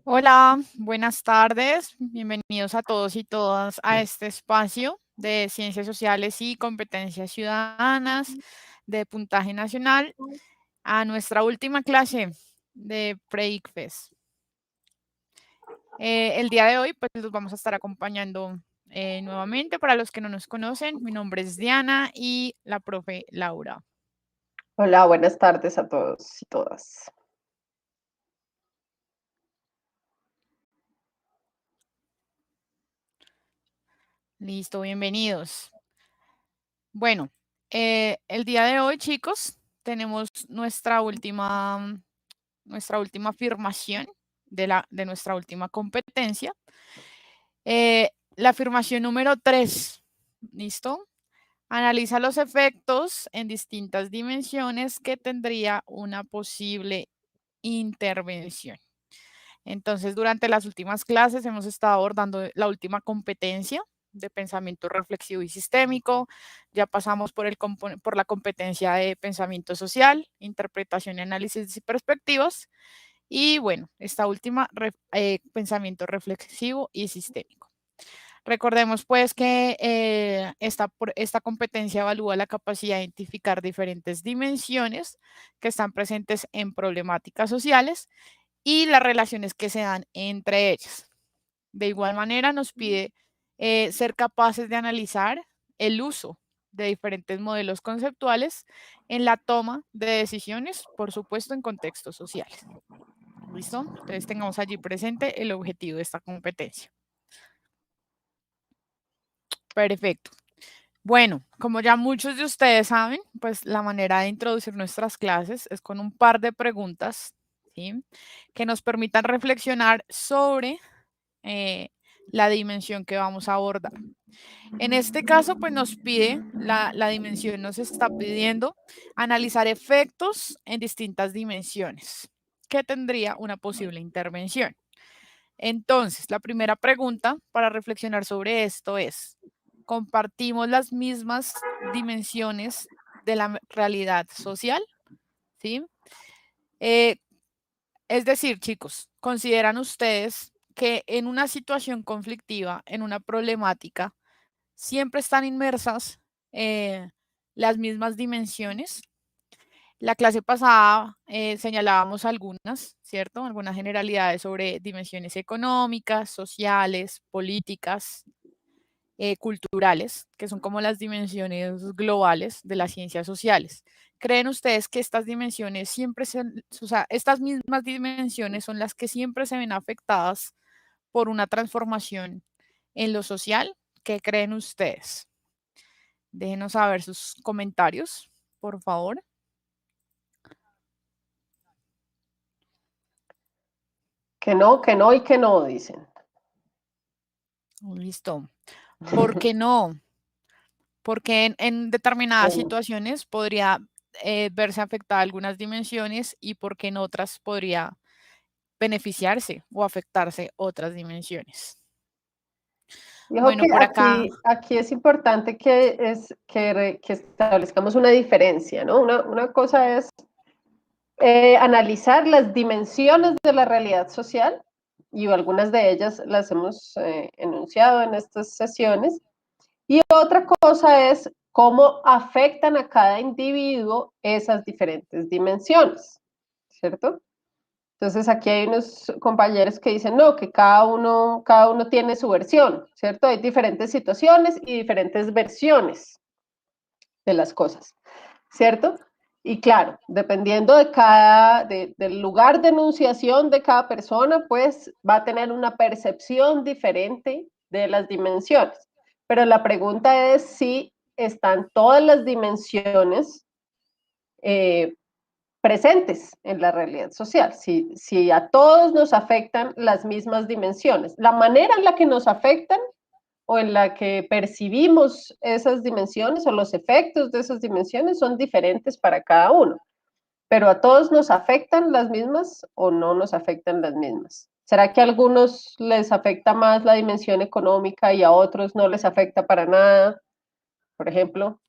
Hola, buenas tardes. Bienvenidos a todos y todas a este espacio de Ciencias Sociales y Competencias Ciudadanas de Puntaje Nacional, a nuestra última clase de Pre-ICFES. El día de hoy, pues los vamos a estar acompañando nuevamente. Para los que no nos conocen, mi nombre es Diana y la profe Laura. Hola, buenas tardes a todos y todas. Listo, bienvenidos. Bueno, el día de hoy, chicos, tenemos nuestra última afirmación de nuestra última competencia. La afirmación número 3, ¿listo? Analiza los efectos en distintas dimensiones que tendría una posible intervención. Entonces, durante las últimas clases hemos estado abordando la última competencia de pensamiento reflexivo y sistémico. Ya pasamos por la competencia de pensamiento social, interpretación y análisis y perspectivas. Y bueno, esta última, pensamiento reflexivo y sistémico. Recordemos pues que esta competencia evalúa la capacidad de identificar diferentes dimensiones que están presentes en problemáticas sociales y las relaciones que se dan entre ellas. De igual manera, nos pide ser capaces de analizar el uso de diferentes modelos conceptuales en la toma de decisiones, por supuesto, en contextos sociales. ¿Listo? Entonces tengamos allí presente el objetivo de esta competencia. Perfecto. Bueno, como ya muchos de ustedes saben, pues la manera de introducir nuestras clases es con un par de preguntas, ¿sí? Que nos permitan reflexionar sobre la dimensión que vamos a abordar. En este caso, pues nos pide, la dimensión nos está pidiendo analizar efectos en distintas dimensiones que tendría una posible intervención. Entonces, la primera pregunta para reflexionar sobre esto es, ¿compartimos las mismas dimensiones de la realidad social? ¿Sí? Eh, es decir, chicos, ¿consideran ustedes que en una situación conflictiva, en una problemática, siempre están inmersas las mismas dimensiones? La clase pasada señalábamos algunas, ¿cierto? Algunas generalidades sobre dimensiones económicas, sociales, políticas, culturales, que son como las dimensiones globales de las ciencias sociales. ¿Creen ustedes que estas dimensiones siempre o sea, estas mismas dimensiones son las que siempre se ven afectadas por una transformación en lo social? ¿Qué creen ustedes? Déjenos saber sus comentarios, por favor. Que no y que no, dicen. Listo. ¿Por qué no? Porque en determinadas situaciones podría verse afectada algunas dimensiones y porque en otras podría beneficiarse o afectarse otras dimensiones. Dijo que Bueno, por acá, aquí es importante que establezcamos una diferencia, ¿no? Una cosa es analizar las dimensiones de la realidad social, y algunas de ellas las hemos enunciado en estas sesiones, y otra cosa es cómo afectan a cada individuo esas diferentes dimensiones, ¿cierto? Entonces aquí hay unos compañeros que dicen, no, que cada uno tiene su versión, ¿cierto? Hay diferentes situaciones y diferentes versiones de las cosas, ¿cierto? Y claro, dependiendo del lugar de enunciación de cada persona, pues va a tener una percepción diferente de las dimensiones. Pero la pregunta es si están todas las dimensiones presentes en la realidad social, si a todos nos afectan las mismas dimensiones. La manera en la que nos afectan o en la que percibimos esas dimensiones o los efectos de esas dimensiones son diferentes para cada uno, pero a todos nos afectan las mismas o no nos afectan las mismas. ¿Será que a algunos les afecta más la dimensión económica y a otros no les afecta para nada, por ejemplo?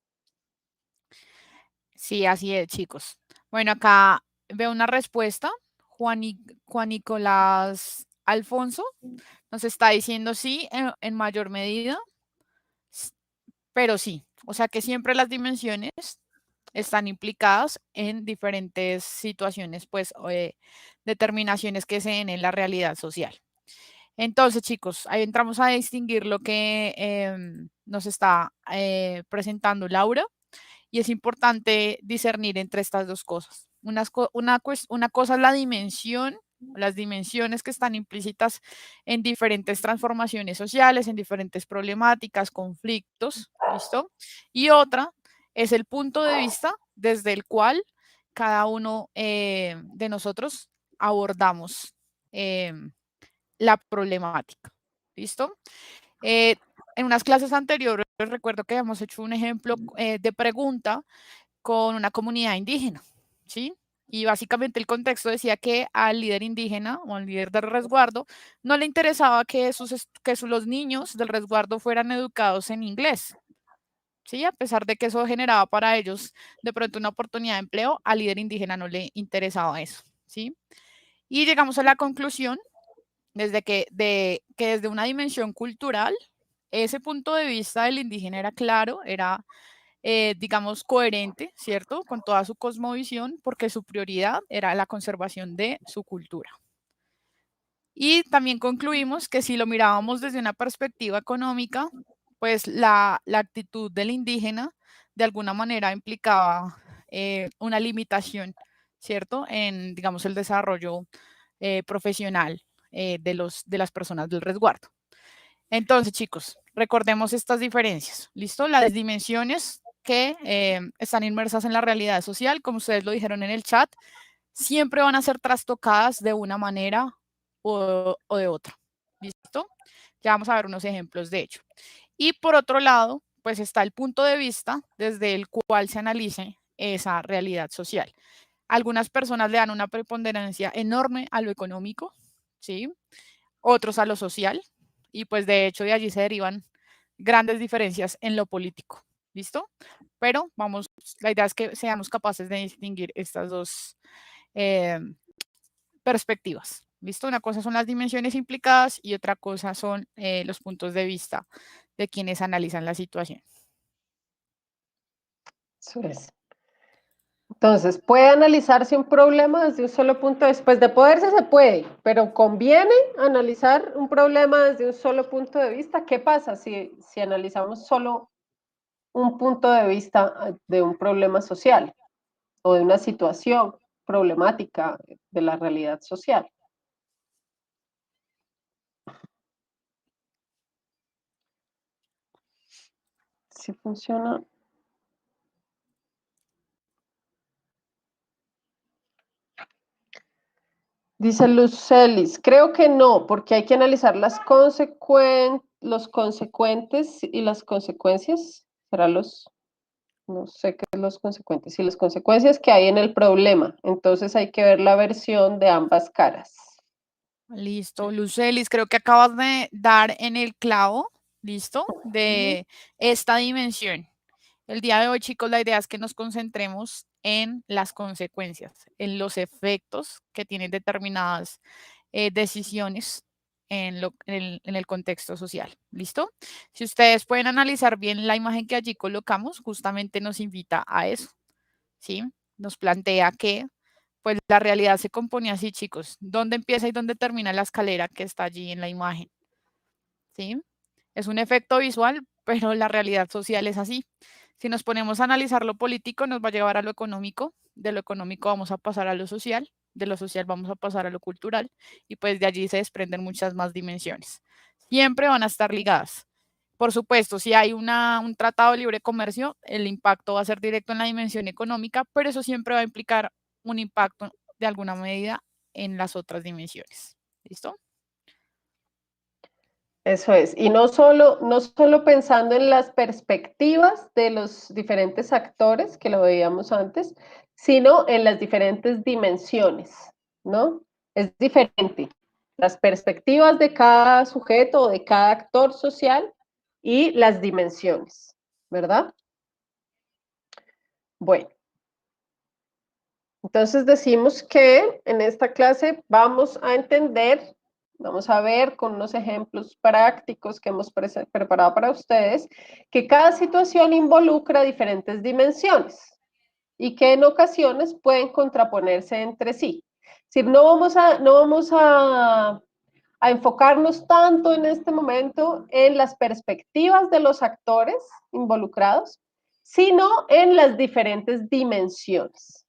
sí, así es, chicos. Bueno, acá veo una respuesta. Juan Nicolás Alfonso nos está diciendo sí, en mayor medida, pero sí. O sea que siempre las dimensiones están implicadas en diferentes situaciones, pues, determinaciones que se den en la realidad social. Entonces, chicos, ahí entramos a distinguir lo que nos está presentando Laura y es importante discernir entre estas dos cosas. Una cosa es la dimensión, las dimensiones que están implícitas en diferentes transformaciones sociales, en diferentes problemáticas, conflictos, ¿listo? Y otra es el punto de vista desde el cual cada uno de nosotros abordamos la problemática, ¿listo? En unas clases anteriores recuerdo que habíamos hecho un ejemplo de pregunta con una comunidad indígena, ¿sí? Y básicamente el contexto decía que al líder indígena o al líder del resguardo no le interesaba que, los niños del resguardo fueran educados en inglés, ¿sí? A pesar de que eso generaba para ellos de pronto una oportunidad de empleo, al líder indígena no le interesaba eso, ¿sí? Y llegamos a la conclusión que desde una dimensión cultural, ese punto de vista del indígena era claro, era digamos, coherente, ¿cierto? Con toda su cosmovisión, porque su prioridad era la conservación de su cultura. Y también concluimos que si lo mirábamos desde una perspectiva económica, pues la actitud del indígena de alguna manera implicaba una limitación, ¿cierto? En, digamos, el desarrollo profesional de las personas del resguardo. Entonces, chicos, recordemos estas diferencias, ¿listo? Las dimensiones que están inmersas en la realidad social, como ustedes lo dijeron en el chat, siempre van a ser trastocadas de una manera o de otra, ¿listo? Ya vamos a ver unos ejemplos de ello. Y por otro lado, pues está el punto de vista desde el cual se analice esa realidad social. Algunas personas le dan una preponderancia enorme a lo económico, ¿sí? Otros a lo social, y pues de hecho de allí se derivan grandes diferencias en lo político, ¿listo? Pero vamos, la idea es que seamos capaces de distinguir estas dos eh, perspectivas, ¿listo? Una cosa son las dimensiones implicadas y otra cosa son los puntos de vista de quienes analizan la situación. Eso es. Entonces, ¿puede analizarse un problema desde un solo punto de vista? Pues de poderse se puede, pero ¿conviene analizar un problema desde un solo punto de vista? ¿Qué pasa si analizamos solo un punto de vista de un problema social o de una situación problemática de la realidad social? ¿Sí funciona? Dice Lucelis, creo que no, porque hay que analizar los consecuentes y las consecuencias. ¿Será no sé qué es los consecuentes, y las consecuencias que hay en el problema? Entonces hay que ver la versión de ambas caras. Listo, Lucelis, creo que acabas de dar en el clavo, ¿listo? De esta dimensión. El día de hoy, chicos, la idea es que nos concentremos en las consecuencias, en los efectos que tienen determinadas decisiones en el contexto social. ¿Listo? Si ustedes pueden analizar bien la imagen que allí colocamos, justamente nos invita a eso, ¿sí? Nos plantea que, pues, la realidad se compone así, chicos. ¿Dónde empieza y dónde termina la escalera que está allí en la imagen? ¿Sí? Es un efecto visual, pero la realidad social es así. Si nos ponemos a analizar lo político, nos va a llevar a lo económico, de lo económico vamos a pasar a lo social, de lo social vamos a pasar a lo cultural, y pues de allí se desprenden muchas más dimensiones. Siempre van a estar ligadas. Por supuesto, si hay un tratado de libre comercio, el impacto va a ser directo en la dimensión económica, pero eso siempre va a implicar un impacto de alguna medida en las otras dimensiones. ¿Listo? Eso es. Y no solo pensando en las perspectivas de los diferentes actores, que lo veíamos antes, sino en las diferentes dimensiones, ¿no? Es diferente. Las perspectivas de cada sujeto o de cada actor social y las dimensiones, ¿verdad? Bueno, entonces decimos que en esta clase vamos a entender Vamos a ver con unos ejemplos prácticos que hemos preparado para ustedes, que cada situación involucra diferentes dimensiones y que en ocasiones pueden contraponerse entre sí. Es decir, no vamos a enfocarnos tanto en este momento en las perspectivas de los actores involucrados, sino en las diferentes dimensiones,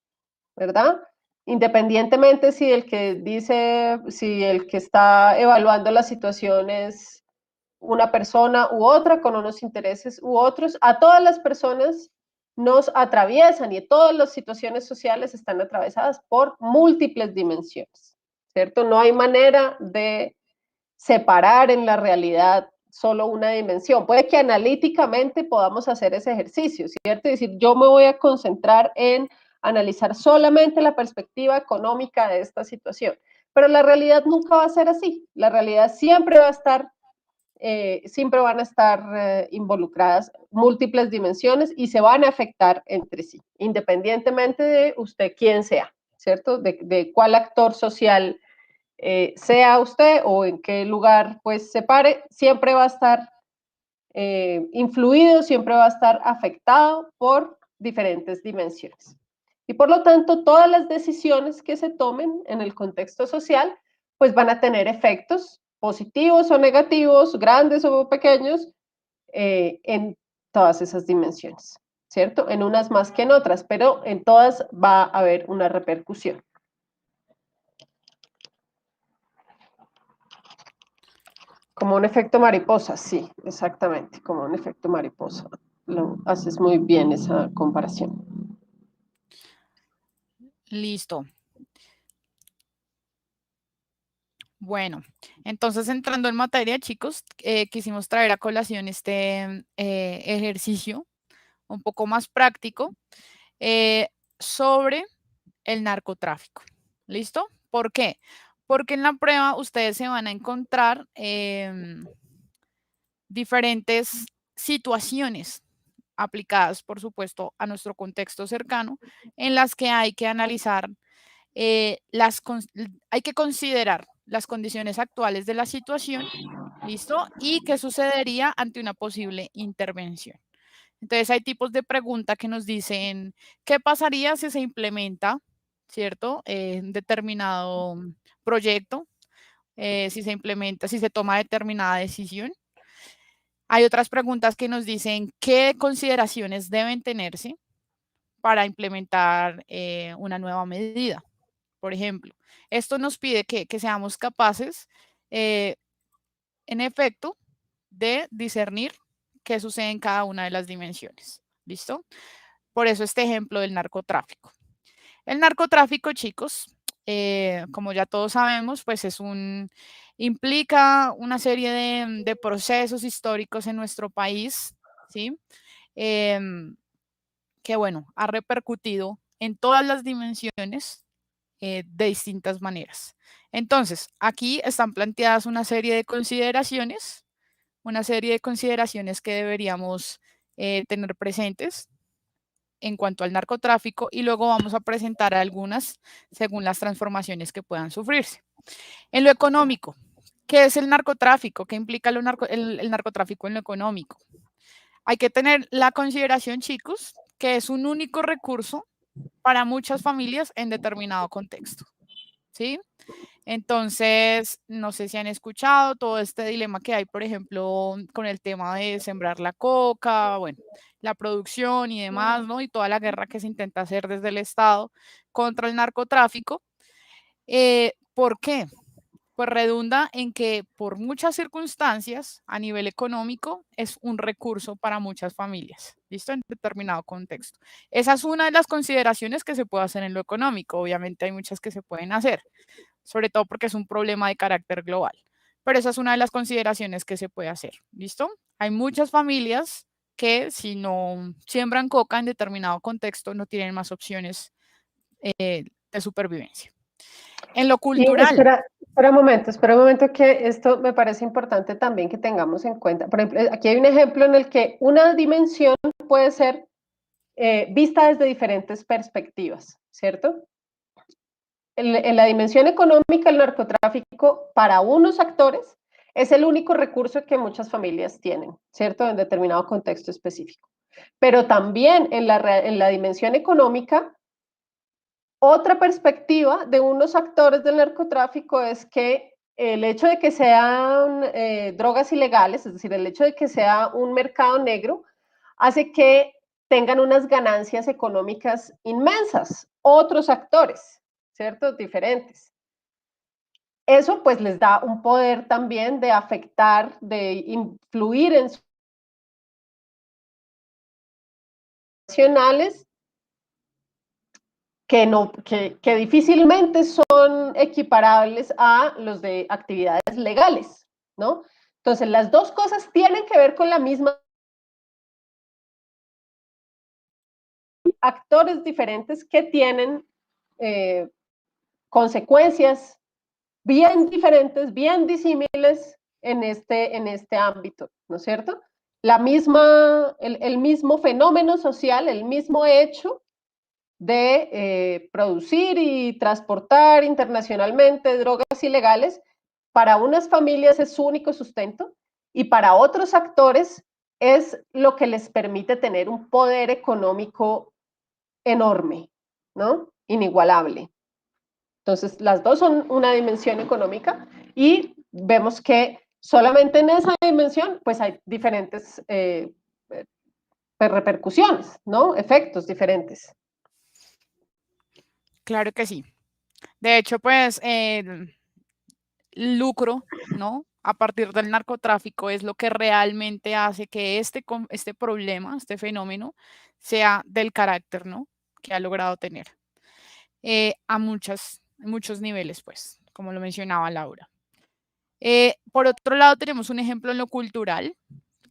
¿verdad? Independientemente si el que dice, si el que está evaluando la situación es una persona u otra con unos intereses u otros, a todas las personas nos atraviesan y todas las situaciones sociales están atravesadas por múltiples dimensiones, ¿cierto? No hay manera de separar en la realidad solo una dimensión. Puede que analíticamente podamos hacer ese ejercicio, ¿cierto? Es decir, yo me voy a concentrar en analizar solamente la perspectiva económica de esta situación, pero la realidad nunca va a ser así. La realidad siempre va a estar siempre van a estar involucradas múltiples dimensiones y se van a afectar entre sí, independientemente de usted quién sea, ¿cierto? De cuál actor social sea usted o en qué lugar pues se pare, siempre va a estar influido, siempre va a estar afectado por diferentes dimensiones. Y por lo tanto, todas las decisiones que se tomen en el contexto social, pues van a tener efectos positivos o negativos, grandes o pequeños, en todas esas dimensiones, ¿cierto? En unas más que en otras, pero en todas va a haber una repercusión. Como un efecto mariposa, sí, exactamente, como un efecto mariposa. Lo haces muy bien esa comparación. Listo. Bueno, entonces entrando en materia, chicos, quisimos traer a colación este ejercicio un poco más práctico sobre el narcotráfico. ¿Listo? ¿Por qué? Porque en la prueba ustedes se van a encontrar diferentes situaciones aplicadas, por supuesto, a nuestro contexto cercano, en las que hay que analizar, hay que considerar las condiciones actuales de la situación, ¿listo? Y qué sucedería ante una posible intervención. Entonces hay tipos de pregunta que nos dicen, ¿qué pasaría si se implementa, cierto, determinado proyecto, si se implementa, si se toma determinada decisión? Hay otras preguntas que nos dicen qué consideraciones deben tenerse para implementar una nueva medida. Por ejemplo, esto nos pide que seamos capaces, en efecto, de discernir qué sucede en cada una de las dimensiones. ¿Listo? Por eso este ejemplo del narcotráfico. El narcotráfico, chicos, como ya todos sabemos, pues implica una serie de procesos históricos en nuestro país, ¿sí? Em, que, bueno, ha repercutido en todas las dimensiones de distintas maneras. Entonces, aquí están planteadas una serie de consideraciones que deberíamos tener presentes en cuanto al narcotráfico y luego vamos a presentar algunas según las transformaciones que puedan sufrirse. En lo económico, ¿qué es el narcotráfico? ¿Qué implica el narcotráfico en lo económico? Hay que tener la consideración, chicos, que es un único recurso para muchas familias en determinado contexto, ¿sí? Entonces, no sé si han escuchado todo este dilema que hay, por ejemplo, con el tema de sembrar la coca, bueno, la producción y demás, ¿no? Y toda la guerra que se intenta hacer desde el Estado contra el narcotráfico. ¿Por qué? Pues redunda en que por muchas circunstancias a nivel económico es un recurso para muchas familias, ¿listo? En determinado contexto. Esa es una de las consideraciones que se puede hacer en lo económico. Obviamente hay muchas que se pueden hacer, sobre todo porque es un problema de carácter global. Pero esa es una de las consideraciones que se puede hacer, ¿listo? Hay muchas familias que si no siembran coca en determinado contexto no tienen más opciones de supervivencia. En lo Y cultural, espera un momento que esto me parece importante también que tengamos en cuenta. Por ejemplo, aquí hay un ejemplo en el que una dimensión puede ser vista desde diferentes perspectivas, ¿cierto? en la dimensión económica, el narcotráfico para unos actores es el único recurso que muchas familias tienen, ¿cierto? En determinado contexto específico. Pero también en la dimensión económica, otra perspectiva de unos actores del narcotráfico es que el hecho de que sean drogas ilegales, es decir, el hecho de que sea un mercado negro, hace que tengan unas ganancias económicas inmensas, otros actores, ¿cierto? Diferentes. Eso pues les da un poder también de afectar, de influir en sus nacionales que difícilmente son equiparables a los de actividades legales, ¿no? Entonces, las dos cosas tienen que ver con la misma actores diferentes que tienen consecuencias bien diferentes, bien disímiles en este ámbito, ¿no es cierto? El mismo fenómeno social, el mismo hecho de producir y transportar internacionalmente drogas ilegales, para unas familias es su único sustento y para otros actores es lo que les permite tener un poder económico enorme, ¿no? Inigualable. Entonces, las dos son una dimensión económica y vemos que solamente en esa dimensión, pues hay diferentes repercusiones, ¿no? Efectos diferentes. Claro que sí. De hecho, pues el lucro, ¿no? A partir del narcotráfico es lo que realmente hace que este problema, este fenómeno, sea del carácter, ¿no? Que ha logrado tener a muchos niveles, pues, como lo mencionaba Laura. Por otro lado, tenemos un ejemplo en lo cultural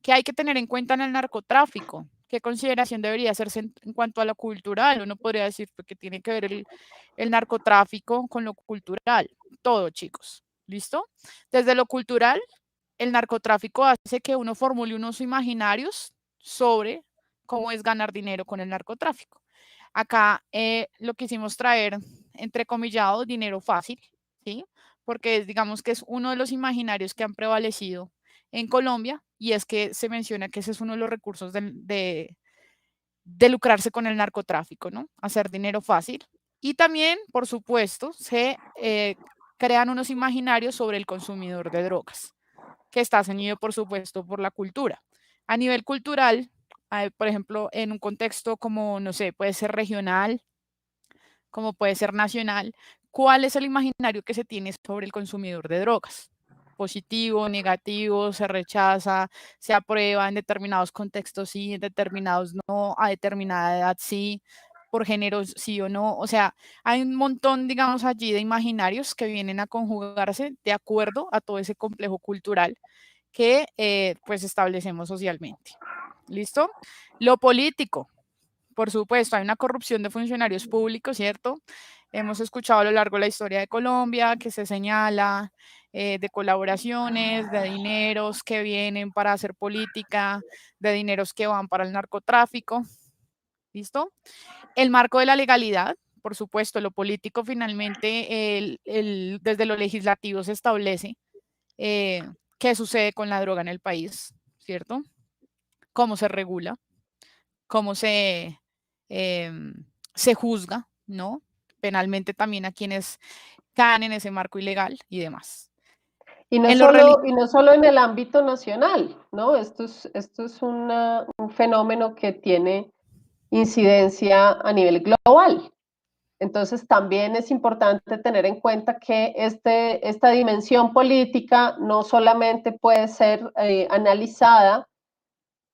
que hay que tener en cuenta en el narcotráfico. ¿Qué consideración debería hacerse en cuanto a lo cultural? Uno podría decir que tiene que ver el narcotráfico con lo cultural. Todo, chicos. ¿Listo? Desde lo cultural, el narcotráfico hace que uno formule unos imaginarios sobre cómo es ganar dinero con el narcotráfico. Acá lo quisimos traer, entrecomillado, dinero fácil, ¿sí? Porque digamos que es uno de los imaginarios que han prevalecido en Colombia y es que se menciona que ese es uno de los recursos de lucrarse con el narcotráfico, ¿no? Hacer dinero fácil. Y también, por supuesto, se crean unos imaginarios sobre el consumidor de drogas, que está ceñido, por supuesto, por la cultura. A nivel cultural, por ejemplo, en un contexto como, no sé, puede ser regional, como puede ser nacional, ¿cuál es el imaginario que se tiene sobre el consumidor de drogas? Positivo, negativo, se rechaza, se aprueba en determinados contextos sí, en determinados no, a determinada edad sí, por géneros sí o no. O sea, hay un montón, digamos, allí de imaginarios que vienen a conjugarse de acuerdo a todo ese complejo cultural que pues establecemos socialmente. ¿Listo? Lo político, por supuesto, hay una corrupción de funcionarios públicos, ¿cierto? Hemos escuchado a lo largo de la historia de Colombia que se señala de colaboraciones, de dineros que vienen para hacer política, de dineros que van para el narcotráfico, ¿listo? El marco de la legalidad, por supuesto, lo político finalmente, desde lo legislativo se establece qué sucede con la droga en el país, ¿cierto? Cómo se regula, cómo em, se juzga, ¿no? Penalmente también a quienes caen en ese marco ilegal y demás. Y no En lo solo, y no solo en el ámbito nacional, ¿no? Esto es un fenómeno que tiene incidencia a nivel global. Entonces, también es importante tener en cuenta que esta dimensión política no solamente puede ser analizada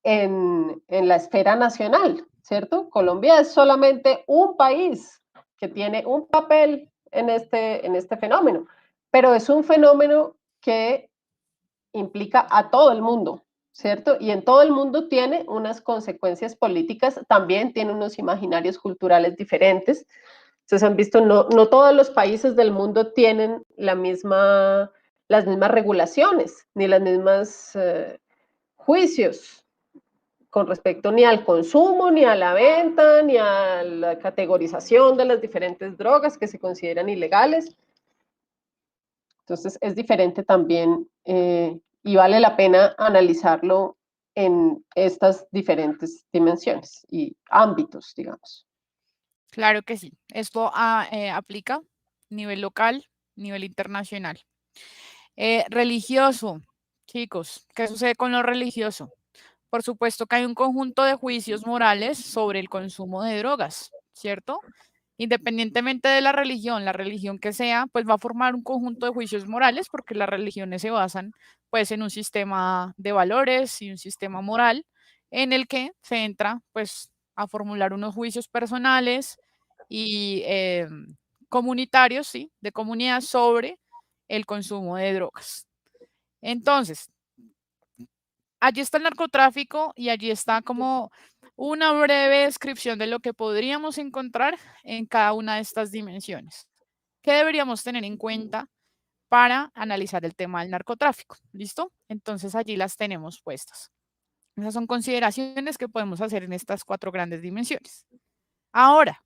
en la esfera nacional, ¿cierto? Colombia es solamente un país que tiene un papel en este fenómeno, pero es un fenómeno que implica a todo el mundo, ¿cierto? Y en todo el mundo tiene unas consecuencias políticas, también tiene unos imaginarios culturales diferentes. Entonces han visto, no todos los países del mundo tienen las mismas regulaciones, ni las mismas juicios con respecto ni al consumo, ni a la venta, ni a la categorización de las diferentes drogas que se consideran ilegales. Entonces es diferente también y vale la pena analizarlo en estas diferentes dimensiones y ámbitos, digamos. Claro que sí. Esto aplica nivel local, nivel internacional. Religioso, chicos, ¿qué sucede con lo religioso? Por supuesto que hay un conjunto de juicios morales sobre el consumo de drogas, ¿cierto? Independientemente de la religión que sea, pues va a formar un conjunto de juicios morales porque las religiones se basan pues en un sistema de valores y un sistema moral en el que se entra pues a formular unos juicios personales y comunitarios, ¿sí? De comunidad sobre el consumo de drogas. Entonces, allí está el narcotráfico y allí está como una breve descripción de lo que podríamos encontrar en cada una de estas dimensiones. ¿Qué deberíamos tener en cuenta para analizar el tema del narcotráfico? ¿Listo? Entonces allí las tenemos puestas. Esas son consideraciones que podemos hacer en estas 4 grandes dimensiones. Ahora,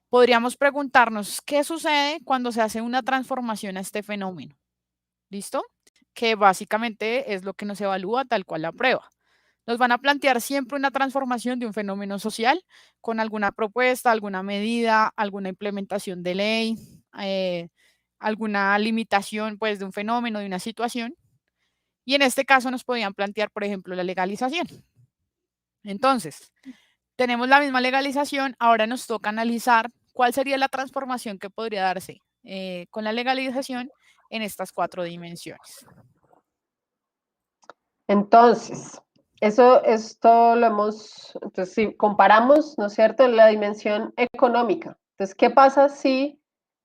podríamos preguntarnos qué sucede cuando se hace una transformación a este fenómeno. ¿Listo? Que básicamente es lo que nos evalúa tal cual la prueba. Nos van a plantear siempre una transformación de un fenómeno social con alguna propuesta, alguna medida, alguna implementación de ley, alguna limitación pues de un fenómeno, de una situación. Y en este caso nos podían plantear, por ejemplo, la legalización. Entonces, tenemos la misma legalización, ahora nos toca analizar cuál sería la transformación que podría darse con la legalización en estas 4 dimensiones. Entonces, esto lo hemos, entonces si comparamos, ¿no es cierto?, la dimensión económica. Entonces, ¿qué pasa si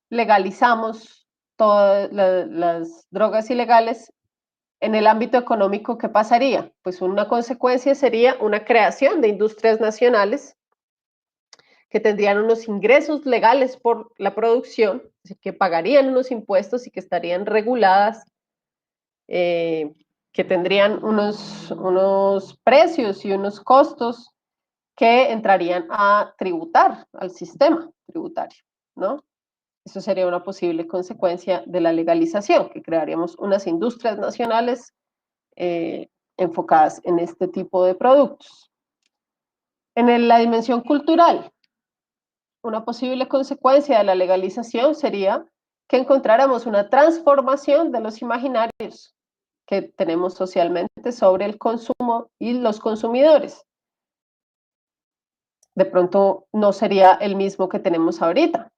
legalizamos todas las drogas ilegales en el ámbito económico? ¿Qué pasaría? Pues una consecuencia sería una creación de industrias nacionales que tendrían unos ingresos legales por la producción, que pagarían unos impuestos y que estarían reguladas, que tendrían unos precios y unos costos que entrarían a tributar al sistema tributario, ¿no? Eso sería una posible consecuencia de la legalización, que crearíamos unas industrias nacionales enfocadas en este tipo de productos. En la dimensión cultural, una posible consecuencia de la legalización sería que encontráramos una transformación de los imaginarios que tenemos socialmente sobre el consumo y los consumidores. De pronto no sería el mismo que tenemos ahorita.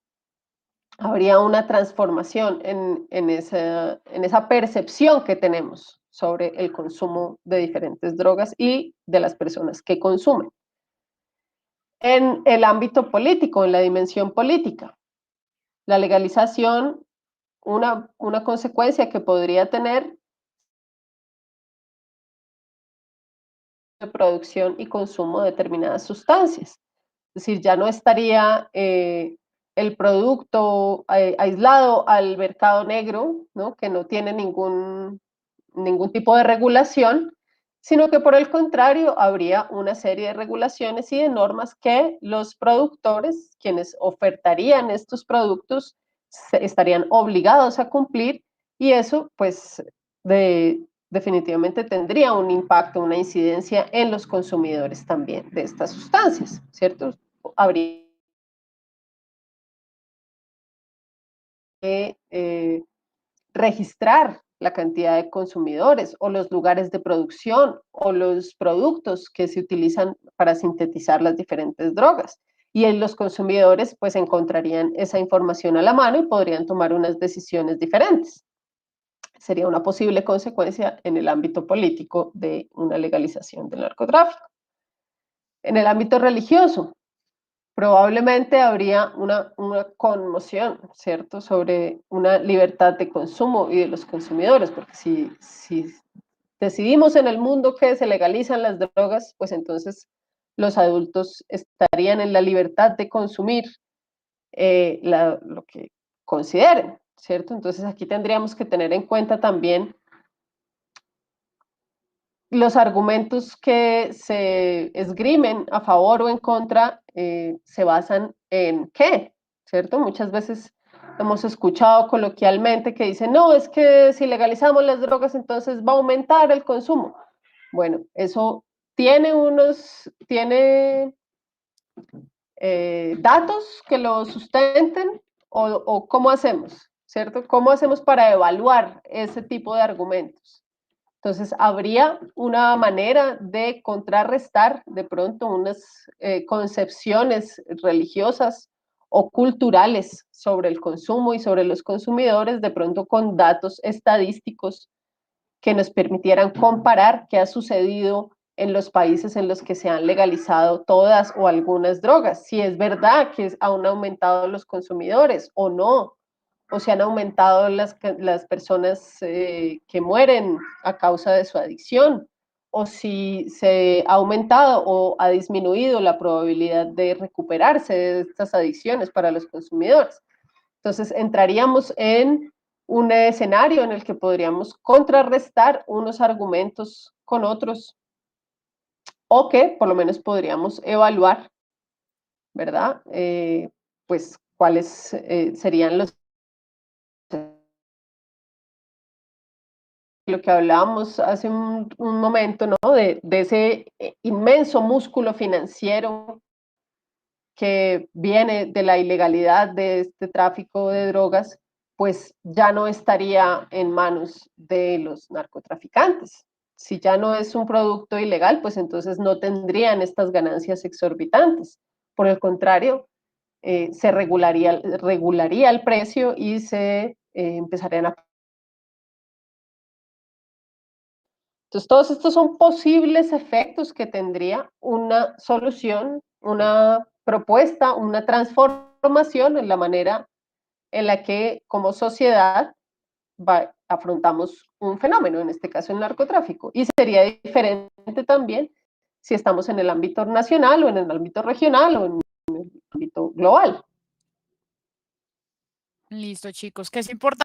Habría una transformación en esa percepción que tenemos sobre el consumo de diferentes drogas y de las personas que consumen. En el ámbito político, en la dimensión política, la legalización, una consecuencia que podría tener de producción y consumo de determinadas sustancias. Es decir, ya no estaría el producto aislado al mercado negro, ¿no?, que no tiene ningún tipo de regulación, sino que por el contrario habría una serie de regulaciones y de normas que los productores, quienes ofertarían estos productos, estarían obligados a cumplir, y eso pues definitivamente tendría un impacto, una incidencia en los consumidores también de estas sustancias, ¿cierto? Habría que registrar la cantidad de consumidores o los lugares de producción o los productos que se utilizan para sintetizar las diferentes drogas. Y los consumidores pues encontrarían esa información a la mano y podrían tomar unas decisiones diferentes. Sería una posible consecuencia en el ámbito político de una legalización del narcotráfico. En el ámbito religioso, probablemente habría una conmoción, ¿cierto?, sobre una libertad de consumo y de los consumidores, porque si decidimos en el mundo que se legalizan las drogas, pues entonces los adultos estarían en la libertad de consumir lo que consideren, ¿cierto? Entonces aquí tendríamos que tener en cuenta también los argumentos que se esgrimen a favor o en contra se basan en qué, ¿cierto? Muchas veces hemos escuchado coloquialmente que dicen, no, es que si legalizamos las drogas entonces va a aumentar el consumo. Bueno, eso tiene datos que lo sustenten o cómo hacemos, ¿cierto? ¿Cómo hacemos para evaluar ese tipo de argumentos? Entonces, habría una manera de contrarrestar de pronto unas concepciones religiosas o culturales sobre el consumo y sobre los consumidores, de pronto con datos estadísticos que nos permitieran comparar qué ha sucedido en los países en los que se han legalizado todas o algunas drogas, si es verdad que han aumentado los consumidores o no, o si han aumentado las personas que mueren a causa de su adicción, o si se ha aumentado o ha disminuido la probabilidad de recuperarse de estas adicciones para los consumidores. Entonces, entraríamos en un escenario en el que podríamos contrarrestar unos argumentos con otros o que por lo menos podríamos evaluar, ¿verdad? Pues cuáles serían los lo que hablábamos hace un momento, ¿no? De ese inmenso músculo financiero que viene de la ilegalidad de este tráfico de drogas, pues ya no estaría en manos de los narcotraficantes. Si ya no es un producto ilegal, pues entonces no tendrían estas ganancias exorbitantes. Por el contrario, se regularía el precio y se empezarían a... Entonces, todos estos son posibles efectos que tendría una solución, una propuesta, una transformación en la manera en la que como sociedad afrontamos un fenómeno, en este caso el narcotráfico. Y sería diferente también si estamos en el ámbito nacional o en el ámbito regional o en el ámbito global. Listo, chicos, que es importante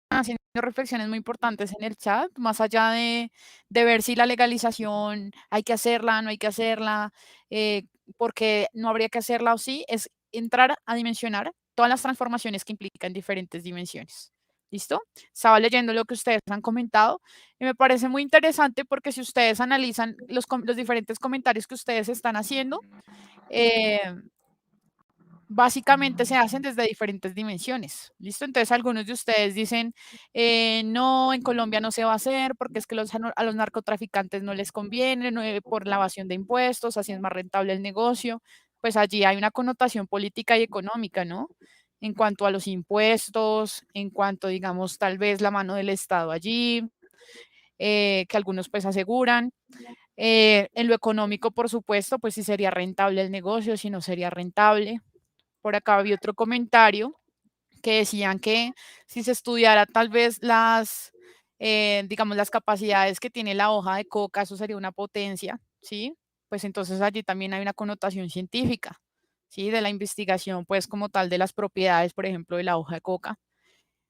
haciendo reflexiones muy importantes en el chat, más allá de ver si la legalización hay que hacerla, no hay que hacerla, porque no habría que hacerla o sí, es entrar a dimensionar todas las transformaciones que implican diferentes dimensiones. ¿Listo? Estaba leyendo lo que ustedes han comentado y me parece muy interesante porque si ustedes analizan los diferentes comentarios que ustedes están haciendo, eh, básicamente se hacen desde diferentes dimensiones, ¿listo? Entonces algunos de ustedes dicen, no, en Colombia no se va a hacer porque es que a los narcotraficantes no les conviene no, por la evasión de impuestos, así es más rentable el negocio. Pues allí hay una connotación política y económica, ¿no? En cuanto a los impuestos, en cuanto, digamos, tal vez la mano del Estado allí, que algunos pues aseguran. En lo económico, por supuesto, pues si sería rentable el negocio, si no sería rentable. Por acá había otro comentario que decían que si se estudiara tal vez digamos, las capacidades que tiene la hoja de coca, eso sería una potencia, ¿sí? Pues entonces allí también hay una connotación científica, ¿sí? De la investigación, pues como tal, de las propiedades, por ejemplo, de la hoja de coca.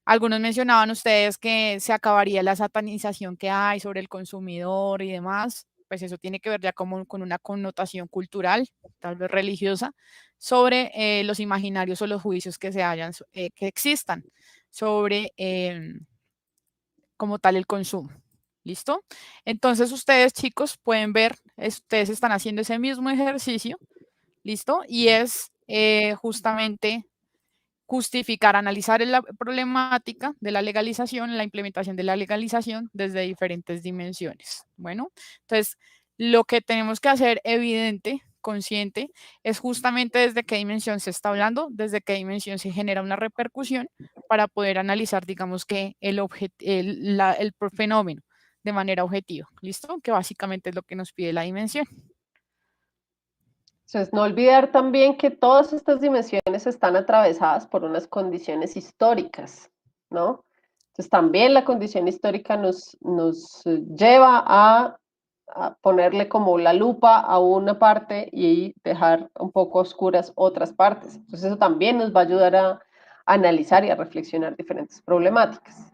Algunos mencionaban ustedes que se acabaría la satanización que hay sobre el consumidor y demás, pues eso tiene que ver ya como con una connotación cultural, tal vez religiosa, sobre los imaginarios o los juicios que que existan sobre como tal el consumo. ¿Listo? Entonces ustedes, chicos, pueden ver, ustedes están haciendo ese mismo ejercicio, ¿listo? Y es justamente justificar, analizar la problemática de la legalización, la implementación de la legalización desde diferentes dimensiones. Bueno, entonces lo que tenemos que hacer evidente, consciente, es justamente desde qué dimensión se está hablando, desde qué dimensión se genera una repercusión para poder analizar, digamos que el fenómeno de manera objetiva. ¿Listo? Que básicamente es lo que nos pide la dimensión. Entonces, no olvidar también que todas estas dimensiones están atravesadas por unas condiciones históricas, ¿no? Entonces, también la condición histórica nos lleva a ponerle como la lupa a una parte y dejar un poco oscuras otras partes. Entonces, eso también nos va a ayudar a analizar y a reflexionar diferentes problemáticas.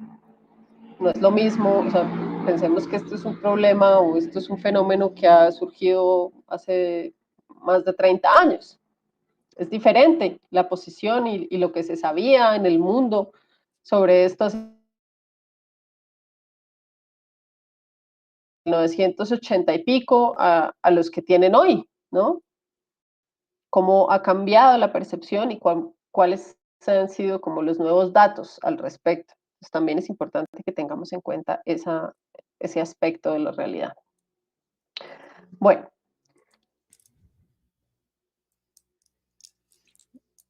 No es lo mismo, o sea, pensemos que esto es un problema o esto es un fenómeno que ha surgido hace más de 30 años. Es diferente la posición y lo que se sabía en el mundo sobre esto hace 1980 y pico a los que tienen hoy, ¿no? Cómo ha cambiado la percepción y cuáles han sido como los nuevos datos al respecto. Entonces, también es importante que tengamos en cuenta ese aspecto de la realidad. Bueno.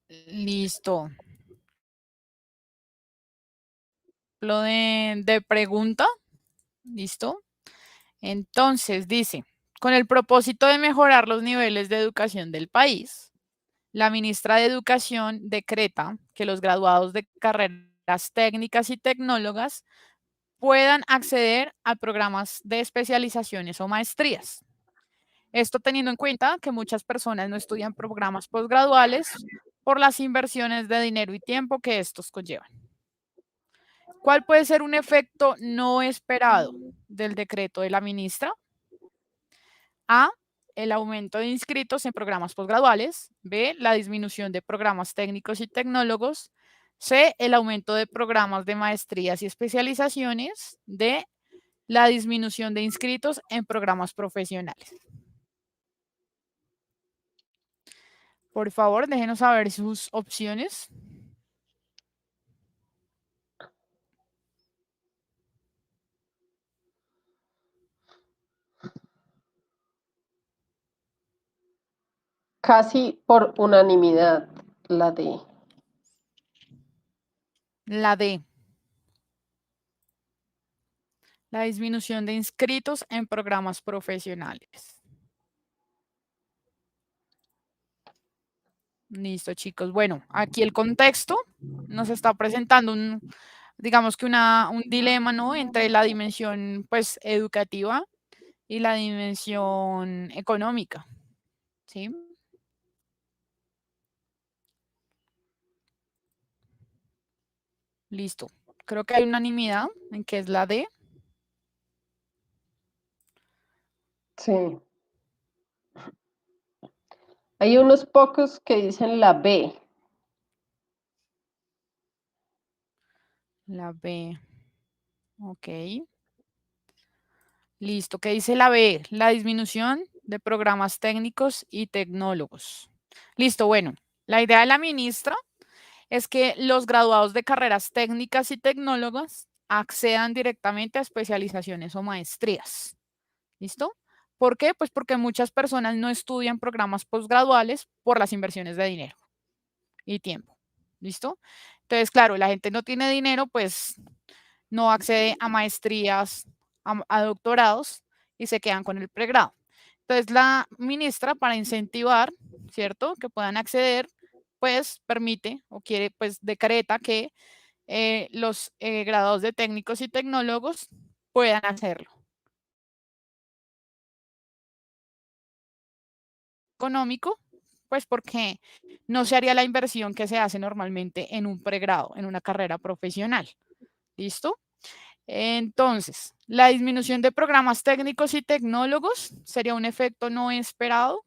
Listo. Lo de pregunta. Listo. Entonces dice, con el propósito de mejorar los niveles de educación del país, la ministra de Educación decreta que los graduados de carreras técnicas y tecnólogas puedan acceder a programas de especializaciones o maestrías. Esto teniendo en cuenta que muchas personas no estudian programas posgraduales por las inversiones de dinero y tiempo que estos conllevan. ¿Cuál puede ser un efecto no esperado del decreto de la ministra? A, el aumento de inscritos en programas posgraduales. B, la disminución de programas técnicos y tecnólogos. C, el aumento de programas de maestrías y especializaciones. D, la disminución de inscritos en programas profesionales. Por favor, déjenos saber sus opciones. Casi por unanimidad, la D. La D, la disminución de inscritos en programas profesionales. Listo, chicos. Bueno, aquí el contexto nos está presentando digamos que un dilema, ¿no? Entre la dimensión, pues, educativa y la dimensión económica, ¿sí? Listo. Creo que hay unanimidad en que es la D. Sí. Hay unos pocos que dicen la B. La B. Ok. Listo. ¿Qué dice la B? La disminución de programas técnicos y tecnólogos. Listo. Bueno, la idea de la ministra es que los graduados de carreras técnicas y tecnólogas accedan directamente a especializaciones o maestrías. ¿Listo? ¿Por qué? Pues porque muchas personas no estudian programas posgraduales por las inversiones de dinero y tiempo. ¿Listo? Entonces, claro, la gente no tiene dinero, pues no accede a maestrías, a doctorados y se quedan con el pregrado. Entonces, la ministra, para incentivar, ¿cierto?, que puedan acceder, pues permite o quiere, pues decreta que los graduados de técnicos y tecnólogos puedan hacerlo. Económico, pues porque no se haría la inversión que se hace normalmente en un pregrado, en una carrera profesional. ¿Listo? Entonces, la disminución de programas técnicos y tecnólogos sería un efecto no esperado.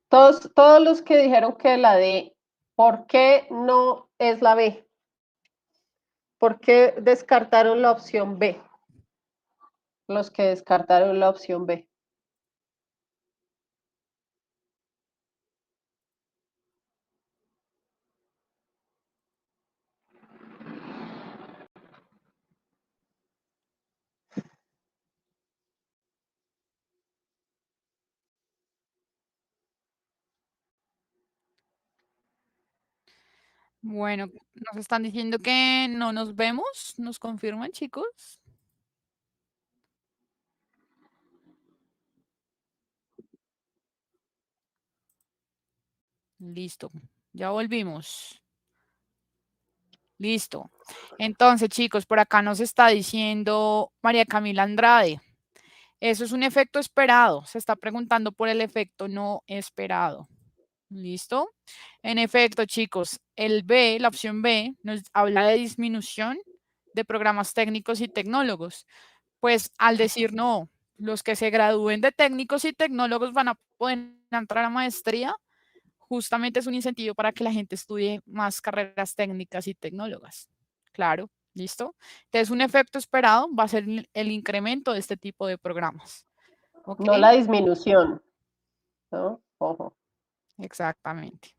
Todos los que dijeron que la D, ¿por qué no es la B? ¿Por qué descartaron la opción B? Los que descartaron la opción B. Bueno, nos están diciendo que no nos vemos. ¿Nos confirman, chicos? Listo. Ya volvimos. Listo. Entonces, chicos, por acá nos está diciendo María Camila Andrade. Eso es un efecto esperado. Se está preguntando por el efecto no esperado. ¿Listo? En efecto, chicos, el B, la opción B, nos habla de disminución de programas técnicos y tecnólogos. Pues al decir no, los que se gradúen de técnicos y tecnólogos van a poder entrar a maestría, justamente es un incentivo para que la gente estudie más carreras técnicas y tecnólogas. Claro, ¿listo? Entonces, un efecto esperado va a ser el incremento de este tipo de programas. ¿Ok? No la disminución, ¿no? Ojo. Exactamente.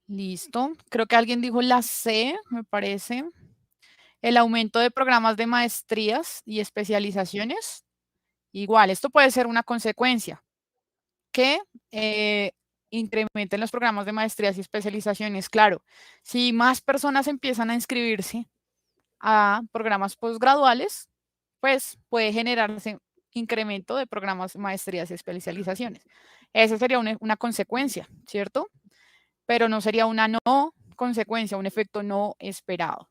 Listo. Creo que alguien dijo la C, me parece. El aumento de programas de maestrías y especializaciones. Igual, esto puede ser una consecuencia que incrementen los programas de maestrías y especializaciones. Claro, si más personas empiezan a inscribirse a programas posgraduales, pues puede generarse incremento de programas, maestrías y especializaciones. Esa sería una consecuencia, ¿cierto? Pero no sería una no consecuencia, un efecto no esperado.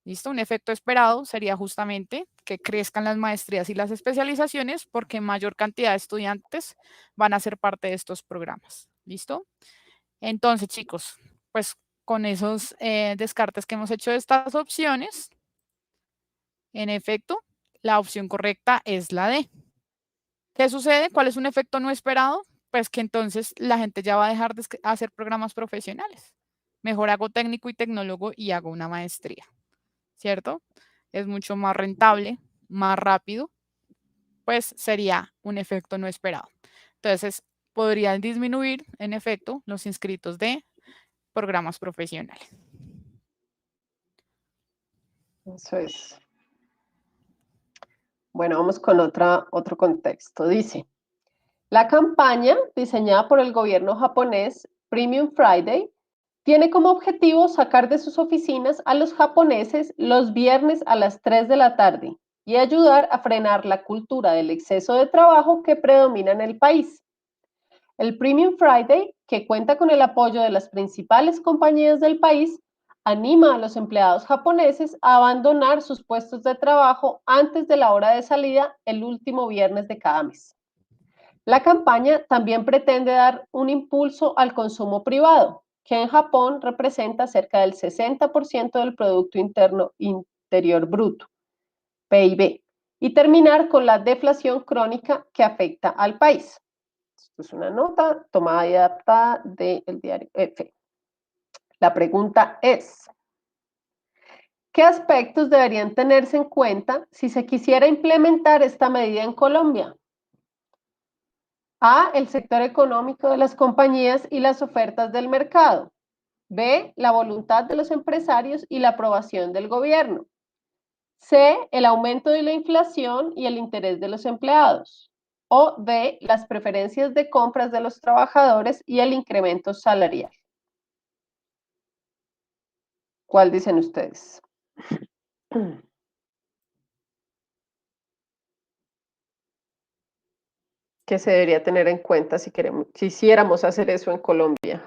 ¿Listo? Un efecto esperado sería justamente que crezcan las maestrías y las especializaciones porque mayor cantidad de estudiantes van a ser parte de estos programas. ¿Listo? Entonces, chicos, pues con esos descartes que hemos hecho de estas opciones, en efecto, la opción correcta es la D. ¿Qué sucede? ¿Cuál es un efecto no esperado? Pues que entonces la gente ya va a dejar de hacer programas profesionales. Mejor hago técnico y tecnólogo y hago una maestría, ¿cierto? Es mucho más rentable, más rápido, pues sería un efecto no esperado. Entonces, podrían disminuir, en efecto, los inscritos de programas profesionales. Eso es. Bueno, vamos con otro contexto. Dice, la campaña diseñada por el gobierno japonés, Premium Friday, tiene como objetivo sacar de sus oficinas a los japoneses los viernes a las 3 de la tarde y ayudar a frenar la cultura del exceso de trabajo que predomina en el país. El Premium Friday, que cuenta con el apoyo de las principales compañías del país, anima a los empleados japoneses a abandonar sus puestos de trabajo antes de la hora de salida el último viernes de cada mes. La campaña también pretende dar un impulso al consumo privado, que en Japón representa cerca del 60% del Producto Interior Bruto, PIB, y terminar con la deflación crónica que afecta al país. Esto es una nota tomada y adaptada del diario F. La pregunta es, ¿qué aspectos deberían tenerse en cuenta si se quisiera implementar esta medida en Colombia? A, el sector económico de las compañías y las ofertas del mercado. B, la voluntad de los empresarios y la aprobación del gobierno. C, el aumento de la inflación y el interés de los empleados. O D, las preferencias de compras de los trabajadores y el incremento salarial. ¿Cuál dicen ustedes? ¿Qué se debería tener en cuenta si quisiéramos hacer eso en Colombia?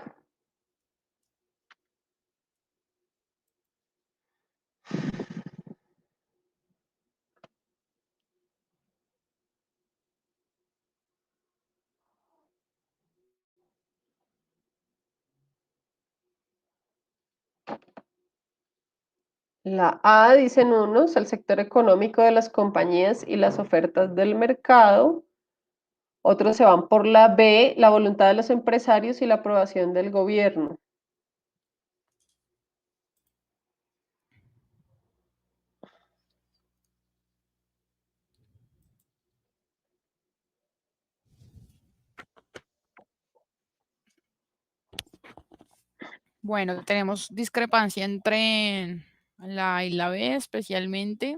La A, dicen unos, el sector económico de las compañías y las ofertas del mercado. Otros se van por la B, la voluntad de los empresarios y la aprobación del gobierno. Bueno, tenemos discrepancia entre la A y la B, especialmente.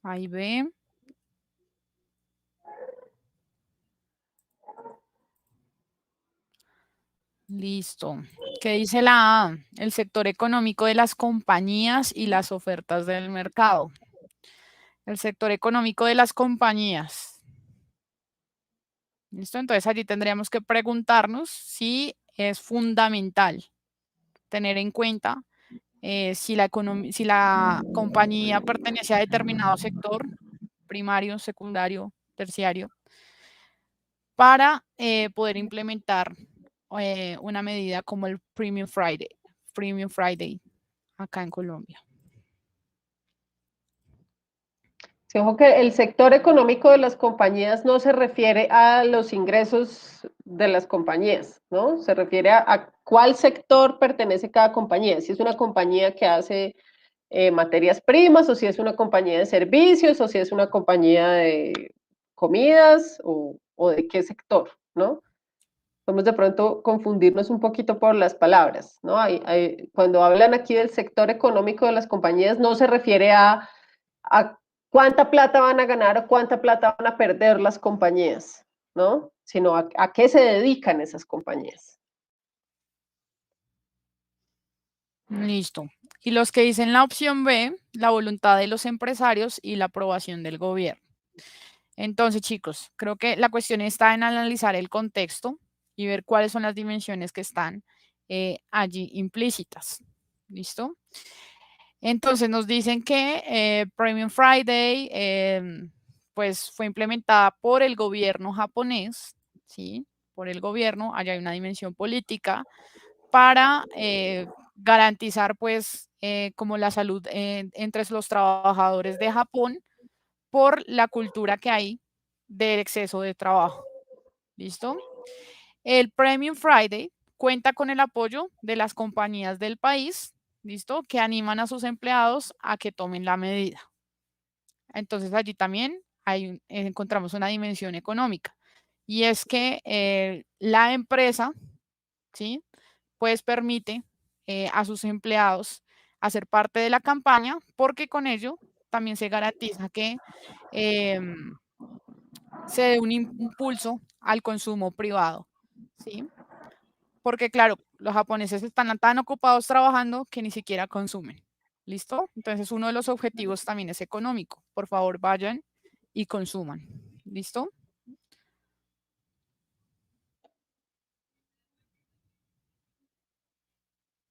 A y B. Listo. ¿Qué dice la A? El sector económico de las compañías y las ofertas del mercado. El sector económico de las compañías. ¿Listo? Entonces allí tendríamos que preguntarnos si es fundamental tener en cuenta si la compañía pertenece a determinado sector, primario, secundario, terciario. para poder implementar una medida como el Premium Friday acá en Colombia. Sí, ojo que el sector económico de las compañías no se refiere a los ingresos de las compañías, ¿no? Se refiere a cuál sector pertenece cada compañía. Si es una compañía que hace materias primas, o si es una compañía de servicios, o si es una compañía de comidas, o de qué sector, ¿no? Podemos de pronto confundirnos un poquito por las palabras, ¿no? Cuando hablan aquí del sector económico de las compañías, no se refiere a cuánta plata van a ganar o cuánta plata van a perder las compañías, ¿no? Sino a qué se dedican esas compañías. Listo. Y los que dicen la opción B, la voluntad de los empresarios y la aprobación del gobierno. Entonces, chicos, creo que la cuestión está en analizar el contexto y ver cuáles son las dimensiones que están allí implícitas. ¿Listo? Entonces nos dicen que Premium Friday pues fue implementada por el gobierno japonés, ¿sí? Por el gobierno, allá hay una dimensión política para garantizar pues como la salud entre los trabajadores de Japón por la cultura que hay del exceso de trabajo. ¿Listo? El Premium Friday cuenta con el apoyo de las compañías del país, ¿listo? Que animan a sus empleados a que tomen la medida. Entonces allí también encontramos una dimensión económica y es que la empresa, ¿sí? Pues permite a sus empleados hacer parte de la campaña porque con ello también se garantiza que se dé un impulso al consumo privado, ¿sí? Porque claro, los japoneses están tan ocupados trabajando que ni siquiera consumen. ¿Listo? Entonces uno de los objetivos también es económico. Por favor, vayan y consuman. ¿Listo?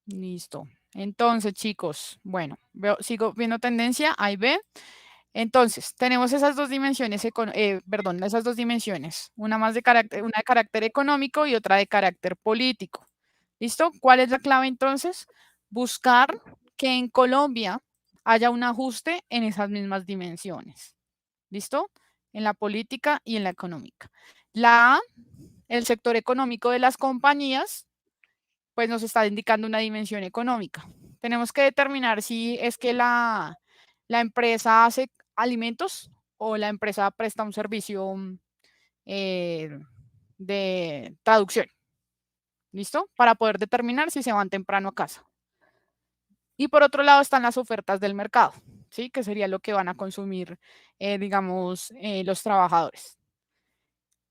Listo. Entonces, chicos, bueno, sigo viendo tendencia, ahí ve. Entonces, tenemos esas dos dimensiones, perdón, esas dos dimensiones, una más de carácter, una de carácter económico y otra de carácter político. ¿Listo? ¿Cuál es la clave entonces? Buscar que en Colombia haya un ajuste en esas mismas dimensiones. ¿Listo? En la política y en la económica. La A, el sector económico de las compañías, pues nos está indicando una dimensión económica. Tenemos que determinar si es que la empresa hace alimentos o la empresa presta un servicio de traducción. ¿Listo? Para poder determinar si se van temprano a casa. Y por otro lado están las ofertas del mercado, ¿sí? Que sería lo que van a consumir, digamos, los trabajadores.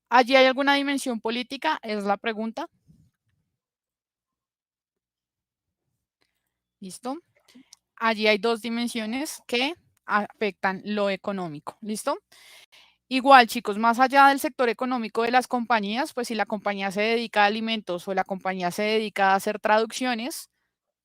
¿Allí hay alguna dimensión política? Es la pregunta. ¿Listo? Allí hay dos dimensiones que afectan lo económico. ¿Listo? Igual, chicos, más allá del sector económico de las compañías, pues si la compañía se dedica a alimentos o la compañía se dedica a hacer traducciones,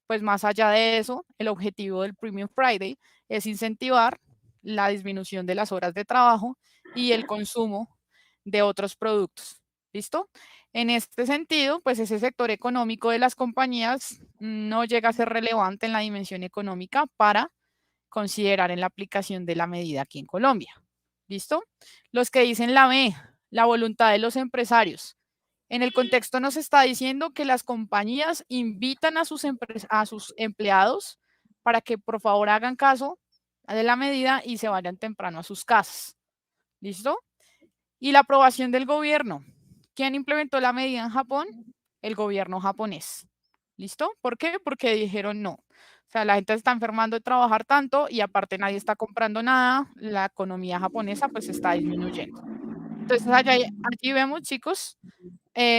pues más allá de eso, el objetivo del Premium Friday es incentivar la disminución de las horas de trabajo y el consumo de otros productos. ¿Listo? En este sentido, pues ese sector económico de las compañías no llega a ser relevante en la dimensión económica para considerar en la aplicación de la medida aquí en Colombia. ¿Listo? Los que dicen la B, la voluntad de los empresarios. En el contexto nos está diciendo que las compañías invitan a sus empleados para que por favor hagan caso de la medida y se vayan temprano a sus casas. ¿Listo? Y la aprobación del gobierno. ¿Quién implementó la medida en Japón? El gobierno japonés. ¿Listo? ¿Por qué? Porque dijeron no. O sea, la gente se está enfermando de trabajar tanto y aparte nadie está comprando nada, la economía japonesa pues está disminuyendo. Entonces allí vemos, chicos,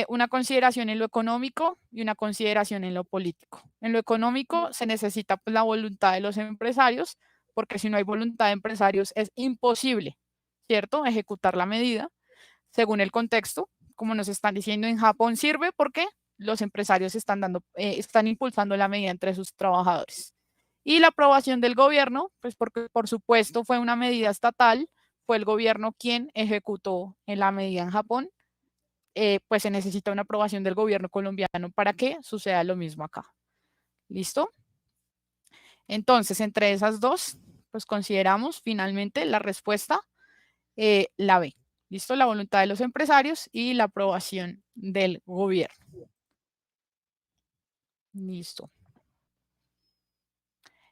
una consideración en lo económico y una consideración en lo político. En lo económico se necesita pues, la voluntad de los empresarios, porque si no hay voluntad de empresarios es imposible, ¿cierto?, ejecutar la medida según el contexto. Como nos están diciendo, en Japón sirve porque los empresarios están impulsando la medida entre sus trabajadores. Y la aprobación del gobierno, pues porque por supuesto fue una medida estatal, fue el gobierno quien ejecutó en la medida en Japón pues se necesita una aprobación del gobierno colombiano para que suceda lo mismo acá. ¿Listo? Entonces, entre esas dos, pues consideramos finalmente la respuesta, la B. ¿Listo? La voluntad de los empresarios y la aprobación del gobierno. Listo.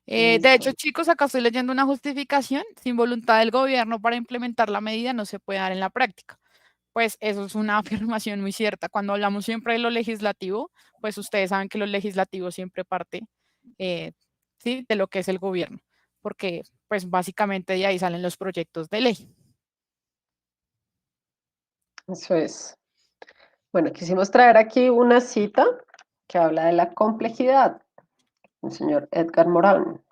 De hecho, chicos, acá estoy leyendo una justificación. Sin voluntad del gobierno para implementar la medida no se puede dar en la práctica. Pues eso es una afirmación muy cierta. Cuando hablamos siempre de lo legislativo, pues ustedes saben que lo legislativo siempre parte, ¿sí?, de lo que es el gobierno, porque pues básicamente de ahí salen los proyectos de ley. Eso es. Bueno, quisimos traer aquí una cita que habla de la complejidad, el señor Edgar Morin.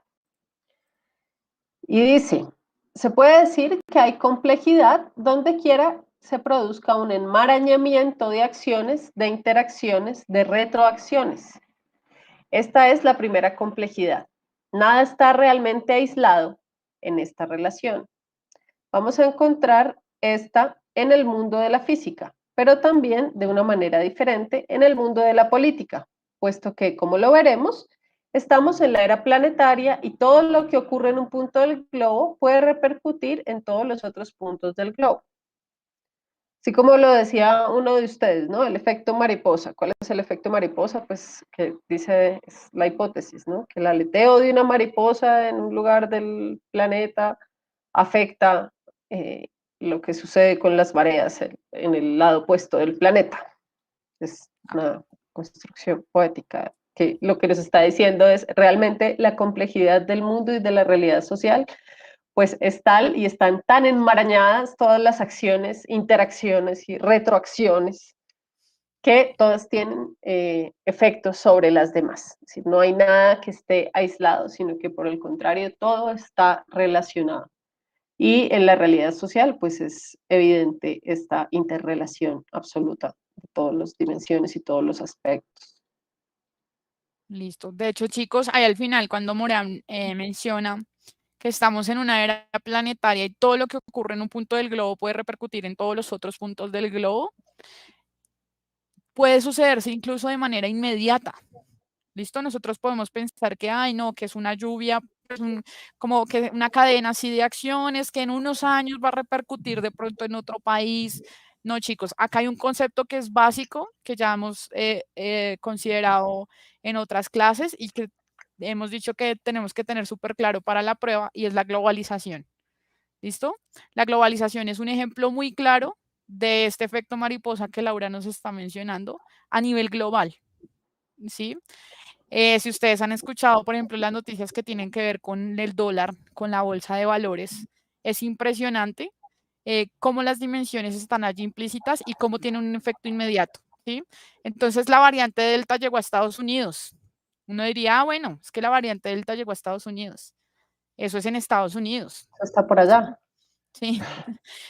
Y dice, se puede decir que hay complejidad donde quiera se produzca un enmarañamiento de acciones, de interacciones, de retroacciones. Esta es la primera complejidad. Nada está realmente aislado en esta relación. Vamos a encontrar esta en el mundo de la física, pero también de una manera diferente en el mundo de la política, puesto que, como lo veremos, estamos en la era planetaria y todo lo que ocurre en un punto del globo puede repercutir en todos los otros puntos del globo. Así como lo decía uno de ustedes, ¿no? El efecto mariposa. ¿Cuál es el efecto mariposa? Pues que dice, es la hipótesis, ¿no? Que el aleteo de una mariposa en un lugar del planeta afecta lo que sucede con las mareas en el lado opuesto del planeta. Es una construcción poética que lo que nos está diciendo es realmente la complejidad del mundo y de la realidad social, pues es tal y están tan enmarañadas todas las acciones, interacciones y retroacciones que todas tienen efectos sobre las demás. Es decir, no hay nada que esté aislado, sino que por el contrario, todo está relacionado. Y en la realidad social, pues es evidente esta interrelación absoluta de todas las dimensiones y todos los aspectos. Listo. De hecho, chicos, ahí al final, cuando Morán menciona que estamos en una era planetaria y todo lo que ocurre en un punto del globo puede repercutir en todos los otros puntos del globo, puede sucederse incluso de manera inmediata. ¿Listo? Nosotros podemos pensar que, ay, no, que es una lluvia, pues como que una cadena así de acciones que en unos años va a repercutir de pronto en otro país. No, chicos, acá hay un concepto que es básico, que ya hemos considerado en otras clases y que hemos dicho que tenemos que tener súper claro para la prueba, y es la globalización. ¿Listo? La globalización es un ejemplo muy claro de este efecto mariposa que Laura nos está mencionando a nivel global. ¿Sí? Si ustedes han escuchado, por ejemplo, las noticias que tienen que ver con el dólar, con la bolsa de valores, es impresionante cómo las dimensiones están allí implícitas y cómo tiene un efecto inmediato, ¿sí? Entonces, la variante Delta llegó a Estados Unidos. Uno diría, ah, bueno, es que la variante Delta llegó a Estados Unidos. Eso es en Estados Unidos. Está por ¿Sí? allá. Sí.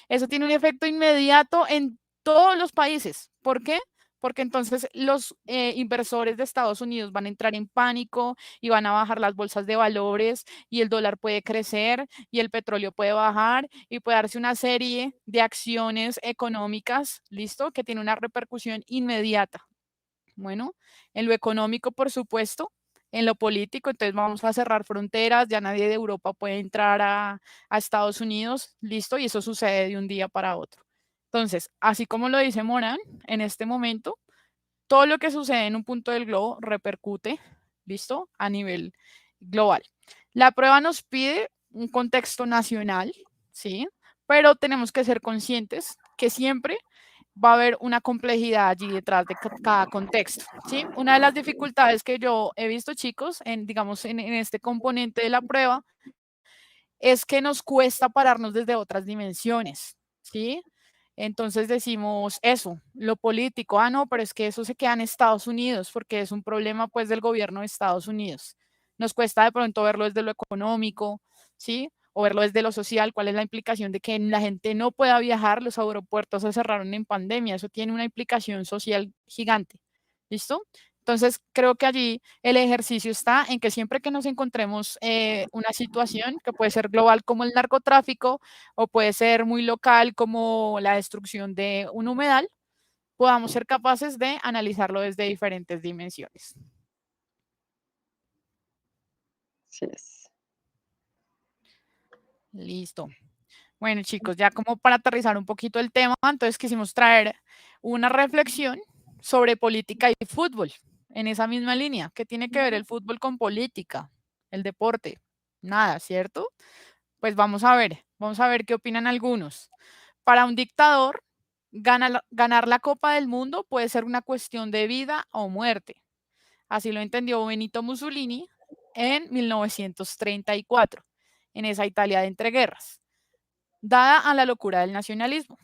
Eso tiene un efecto inmediato en todos los países. ¿Por qué? Porque entonces los inversores de Estados Unidos van a entrar en pánico y van a bajar las bolsas de valores y el dólar puede crecer y el petróleo puede bajar y puede darse una serie de acciones económicas, ¿listo? Que tiene una repercusión inmediata. Bueno, en lo económico, por supuesto, en lo político, entonces vamos a cerrar fronteras, ya nadie de Europa puede entrar a Estados Unidos, listo, y eso sucede de un día para otro. Entonces, así como lo dice Morán, en este momento, todo lo que sucede en un punto del globo repercute, listo, a nivel global. La prueba nos pide un contexto nacional, ¿sí? Pero tenemos que ser conscientes que siempre va a haber una complejidad allí detrás de cada contexto, ¿sí? Una de las dificultades que yo he visto, chicos, digamos, en este componente de la prueba, es que nos cuesta pararnos desde otras dimensiones, ¿sí? Entonces decimos eso, lo político, ah, no, pero es que eso se queda en Estados Unidos porque es un problema pues del gobierno de Estados Unidos. Nos cuesta de pronto verlo desde lo económico, ¿sí? O verlo desde lo social, cuál es la implicación de que la gente no pueda viajar, los aeropuertos se cerraron en pandemia, eso tiene una implicación social gigante, ¿listo? Entonces, creo que allí el ejercicio está en que siempre que nos encontremos una situación que puede ser global como el narcotráfico o puede ser muy local como la destrucción de un humedal, podamos ser capaces de analizarlo desde diferentes dimensiones. Así es. Listo. Bueno, chicos, ya como para aterrizar un poquito el tema, entonces quisimos traer una reflexión sobre política y fútbol, en esa misma línea. ¿Qué tiene que ver el fútbol con política, el deporte? Nada, ¿cierto? Pues vamos a ver qué opinan algunos. Para un dictador, ganar la Copa del Mundo puede ser una cuestión de vida o muerte. Así lo entendió Benito Mussolini en 1934, en esa Italia de entreguerras, dada a la locura del nacionalismo.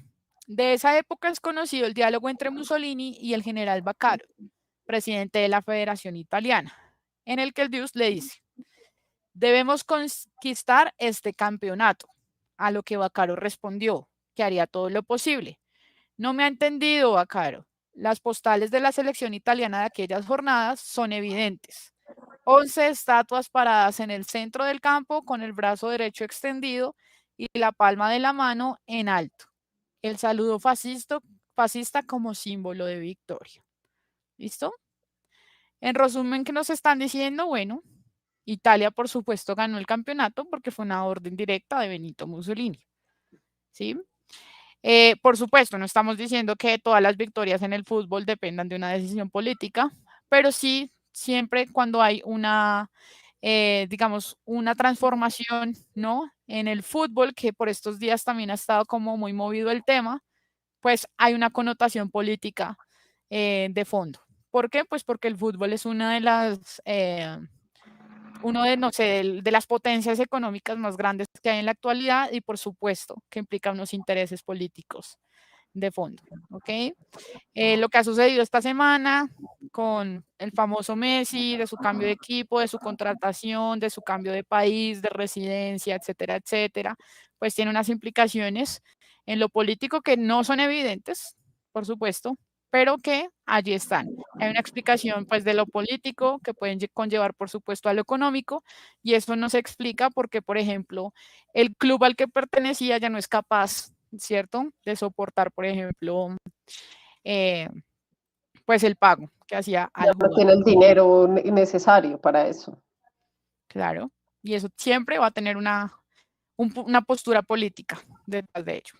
De esa época es conocido el diálogo entre Mussolini y el general Baccaro, presidente de la Federación Italiana, en el que el Dios le dice: debemos conquistar este campeonato. A lo que Baccaro respondió que haría todo lo posible. No me ha entendido, Baccaro. Las postales de la selección italiana de aquellas jornadas son evidentes. 11 estatuas paradas en el centro del campo con el brazo derecho extendido y la palma de la mano en alto. El saludo fascista como símbolo de victoria. ¿Listo? En resumen, ¿qué nos están diciendo? Bueno, Italia, por supuesto, ganó el campeonato porque fue una orden directa de Benito Mussolini. ¿Sí? Por supuesto, no estamos diciendo que todas las victorias en el fútbol dependan de una decisión política, pero sí siempre cuando hay una, digamos, una transformación, ¿no? En el fútbol, que por estos días también ha estado como muy movido el tema, pues hay una connotación política de fondo. ¿Por qué? Pues porque el fútbol es una de las, uno de, no sé, de las potencias económicas más grandes que hay en la actualidad y por supuesto que implica unos intereses políticos de fondo, ¿ok? Lo que ha sucedido esta semana con el famoso Messi, de su cambio de equipo, de su contratación, de su cambio de país, de residencia, etcétera, etcétera, pues tiene unas implicaciones en lo político que no son evidentes, por supuesto, pero que allí están. Hay una explicación pues de lo político que pueden conllevar por supuesto a lo económico y eso no se explica porque, por ejemplo, el club al que pertenecía ya no es capaz, ¿cierto?, de soportar, por ejemplo, eh, pues el pago que hacía Ya al no jugador. tiene el dinero necesario para eso. Claro. Y eso siempre va a tener una postura política detrás de ello.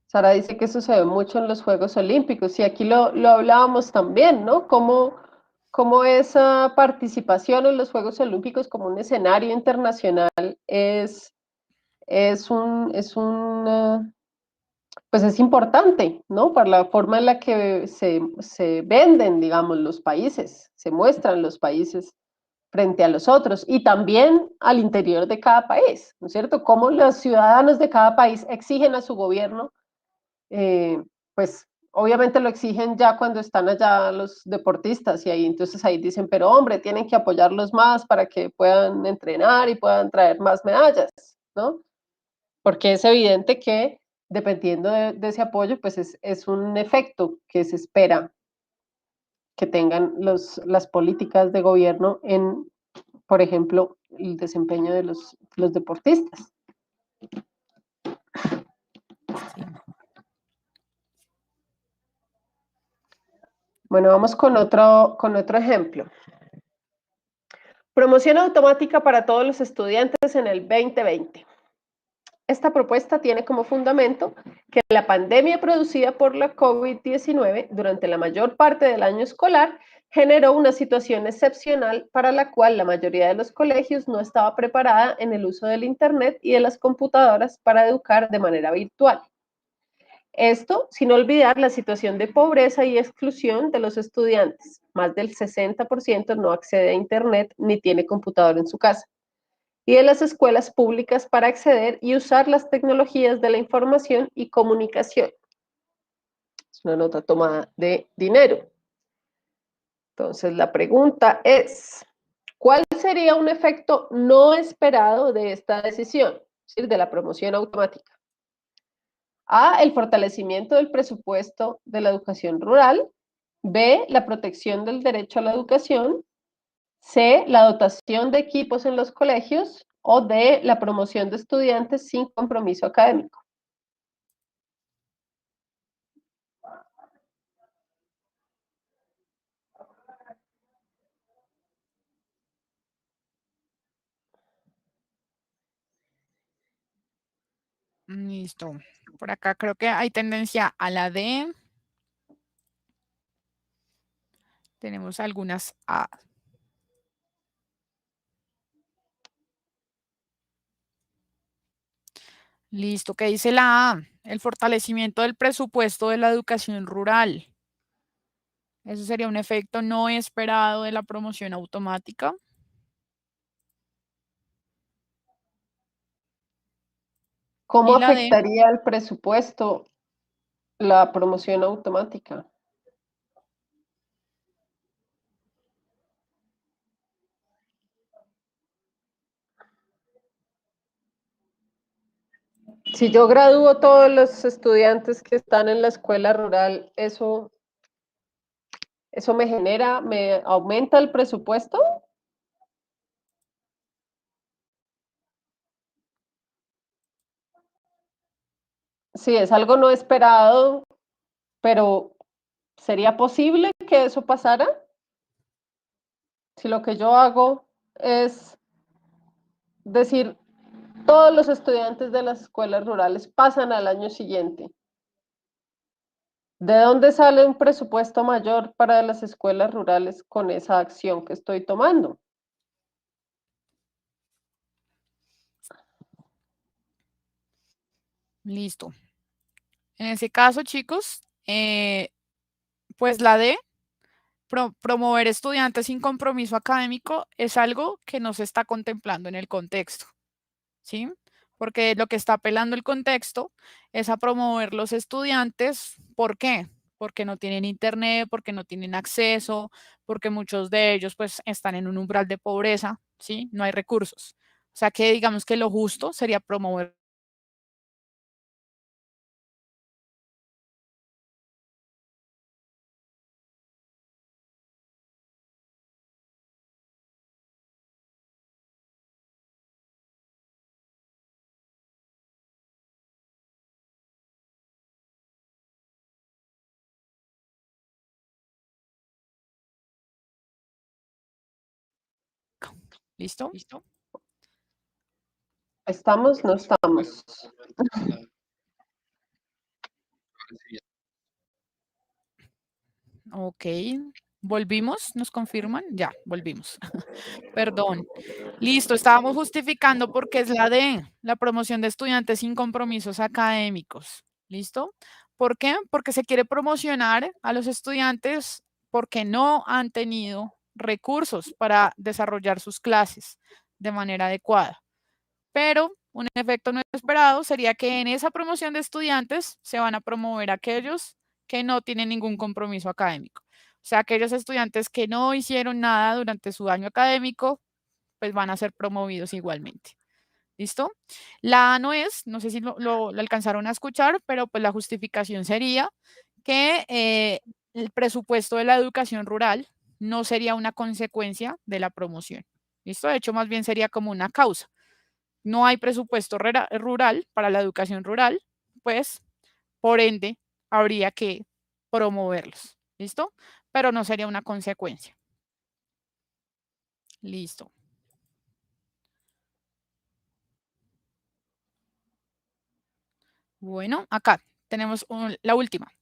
Sara dice que eso se ve mucho en los Juegos Olímpicos y aquí lo hablábamos también, ¿no? Cómo esa participación en los Juegos Olímpicos como un escenario internacional es pues es importante, ¿no? Para la forma en la que se venden, digamos, los países, se muestran los países frente a los otros y también al interior de cada país, ¿no es cierto? Cómo los ciudadanos de cada país exigen a su gobierno, pues obviamente lo exigen ya cuando están allá los deportistas y ahí entonces ahí dicen, pero hombre, tienen que apoyarlos más para que puedan entrenar y puedan traer más medallas, ¿no? Porque es evidente que dependiendo de ese apoyo, pues es un efecto que se espera que tengan las políticas de gobierno en, por ejemplo, el desempeño de los deportistas. Sí. Bueno, vamos con otro ejemplo. Promoción automática para todos los estudiantes en el 2020. Esta propuesta tiene como fundamento que la pandemia producida por la COVID-19 durante la mayor parte del año escolar generó una situación excepcional para la cual la mayoría de los colegios no estaba preparada en el uso del Internet y de las computadoras para educar de manera virtual. Esto sin olvidar la situación de pobreza y exclusión de los estudiantes. Más del 60% no accede a Internet ni tiene computador en su casa. Y de las escuelas públicas para acceder y usar las tecnologías de la información y comunicación. Es una nota tomada de dinero. Entonces, la pregunta es, ¿cuál sería un efecto no esperado de esta decisión, es decir, de la promoción automática? A, el fortalecimiento del presupuesto de la educación rural. B, la protección del derecho a la educación. C, la dotación de equipos en los colegios. O D, la promoción de estudiantes sin compromiso académico. Listo. Por acá creo que hay tendencia a la D. Tenemos algunas A. Listo. ¿Qué dice la A? El fortalecimiento del presupuesto de la educación rural. Eso sería un efecto no esperado de la promoción automática. ¿Cómo Y la D, afectaría el presupuesto la promoción automática? Si yo gradúo todos los estudiantes que están en la escuela rural, ¿eso me aumenta el presupuesto? Sí, es algo no esperado, pero ¿sería posible que eso pasara? Si lo que yo hago es decir, todos los estudiantes de las escuelas rurales pasan al año siguiente. ¿De dónde sale un presupuesto mayor para las escuelas rurales con esa acción que estoy tomando? listo. En ese caso, chicos, pues la D, promover estudiantes sin compromiso académico, es algo que no se está contemplando en el contexto, ¿sí? Porque lo que está apelando el contexto es a promover los estudiantes. ¿Por qué? Porque no tienen internet, porque no tienen acceso, porque muchos de ellos pues están en un umbral de pobreza, ¿sí? No hay recursos. O sea que digamos que lo justo sería promover. ¿Listo? ¿Estamos? No estamos. Ok. ¿Volvimos? ¿Nos confirman? Ya, volvimos. Perdón. Listo, estábamos justificando porque es la D, la promoción de estudiantes sin compromisos académicos. ¿Listo? ¿Por qué? Porque se quiere promocionar a los estudiantes porque no han tenido recursos para desarrollar sus clases de manera adecuada. Pero un efecto no esperado sería que en esa promoción de estudiantes se van a promover aquellos que no tienen ningún compromiso académico. O sea, aquellos estudiantes que no hicieron nada durante su año académico, pues van a ser promovidos igualmente. ¿Listo? La A no es, no sé si lo alcanzaron a escuchar, pero pues la justificación sería que el presupuesto de la educación rural no sería una consecuencia de la promoción. ¿Listo? De hecho, más bien sería como una causa. No hay presupuesto rural para la educación rural, pues por ende habría que promoverlos. ¿Listo? Pero no sería una consecuencia. Listo. Bueno, acá tenemos la última.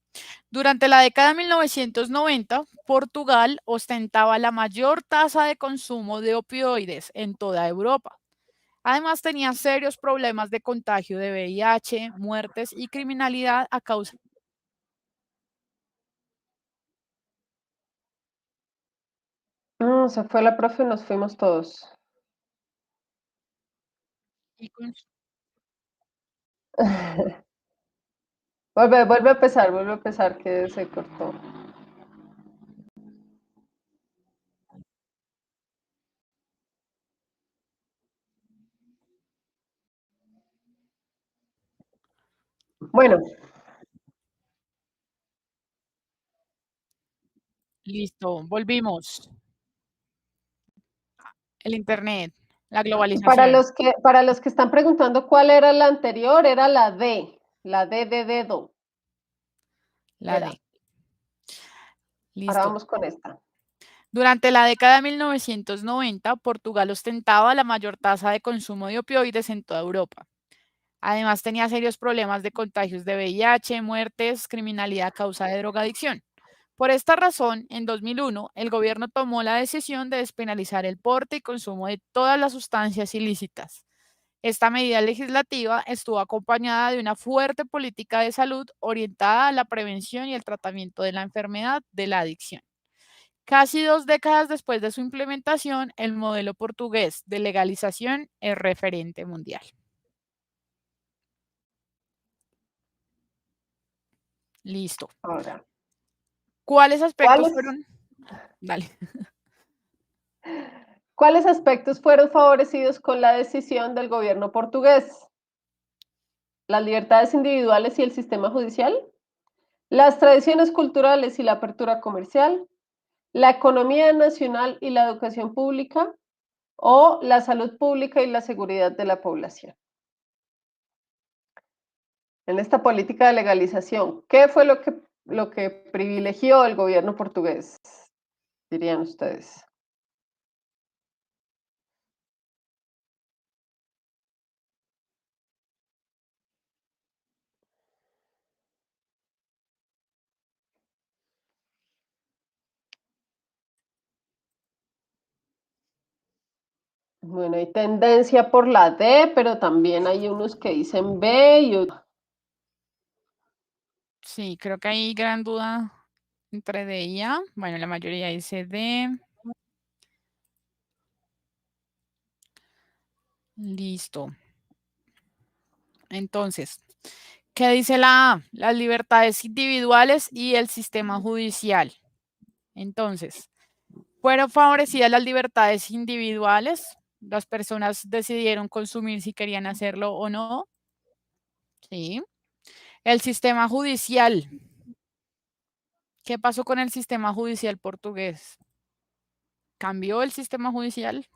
Durante la década de 1990, Portugal ostentaba la mayor tasa de consumo de opioides en toda Europa. Además, tenía serios problemas de contagio de VIH, muertes y criminalidad a causa. No, se fue la profe, nos fuimos todos. Y Vuelve a empezar que se cortó. Bueno, Listo, volvimos. El Internet, la para globalización, los que están preguntando cuál era la anterior, era la D de dedo, la era. D. Ahora Listo. vamos con esta. Durante la década de 1990, Portugal ostentaba la mayor tasa de consumo de opioides en toda Europa. Además, tenía serios problemas de contagios de VIH, muertes, criminalidad a causa de drogadicción. Por esta razón, en 2001, el gobierno tomó la decisión de despenalizar el porte y consumo de todas las sustancias ilícitas. Esta medida legislativa estuvo acompañada de una fuerte política de salud orientada a la prevención y el tratamiento de la enfermedad de la adicción. Casi 2 décadas después de su implementación, el modelo portugués de legalización es referente mundial. Listo. Ahora, ¿Cuáles aspectos ¿cuáles, fueron? Dale. ¿cuáles aspectos fueron favorecidos con la decisión del gobierno portugués? ¿Las libertades individuales y el sistema judicial? ¿Las tradiciones culturales y la apertura comercial? ¿La economía nacional y la educación pública? ¿O la salud pública y la seguridad de la población? En esta política de legalización, ¿qué fue lo que privilegió el gobierno portugués, dirían ustedes? Bueno, hay tendencia por la D, pero también hay unos que dicen B y Sí, creo que hay gran duda entre D y A. Bueno, la mayoría dice D. Listo. Entonces, ¿qué dice la A? Las libertades individuales y el sistema judicial. Entonces, fueron favorecidas las libertades individuales. Las personas decidieron consumir si querían hacerlo o no. Sí. El sistema judicial. ¿Qué pasó con el sistema judicial portugués? ¿Cambió el sistema judicial?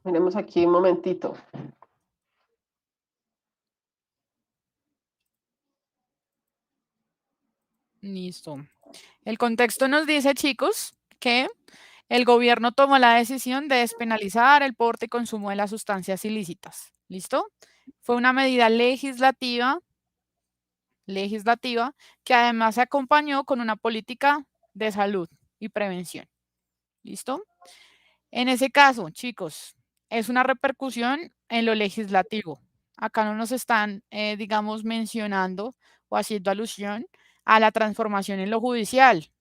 miremos aquí un momentito. Listo. El contexto nos dice, chicos, que el gobierno tomó la decisión de despenalizar el porte y consumo de las sustancias ilícitas. ¿Listo? Fue una medida legislativa que además se acompañó con una política de salud y prevención. ¿Listo? En ese caso, chicos, es una repercusión en lo legislativo. Acá no nos están, digamos, mencionando o haciendo alusión a la transformación en lo judicial,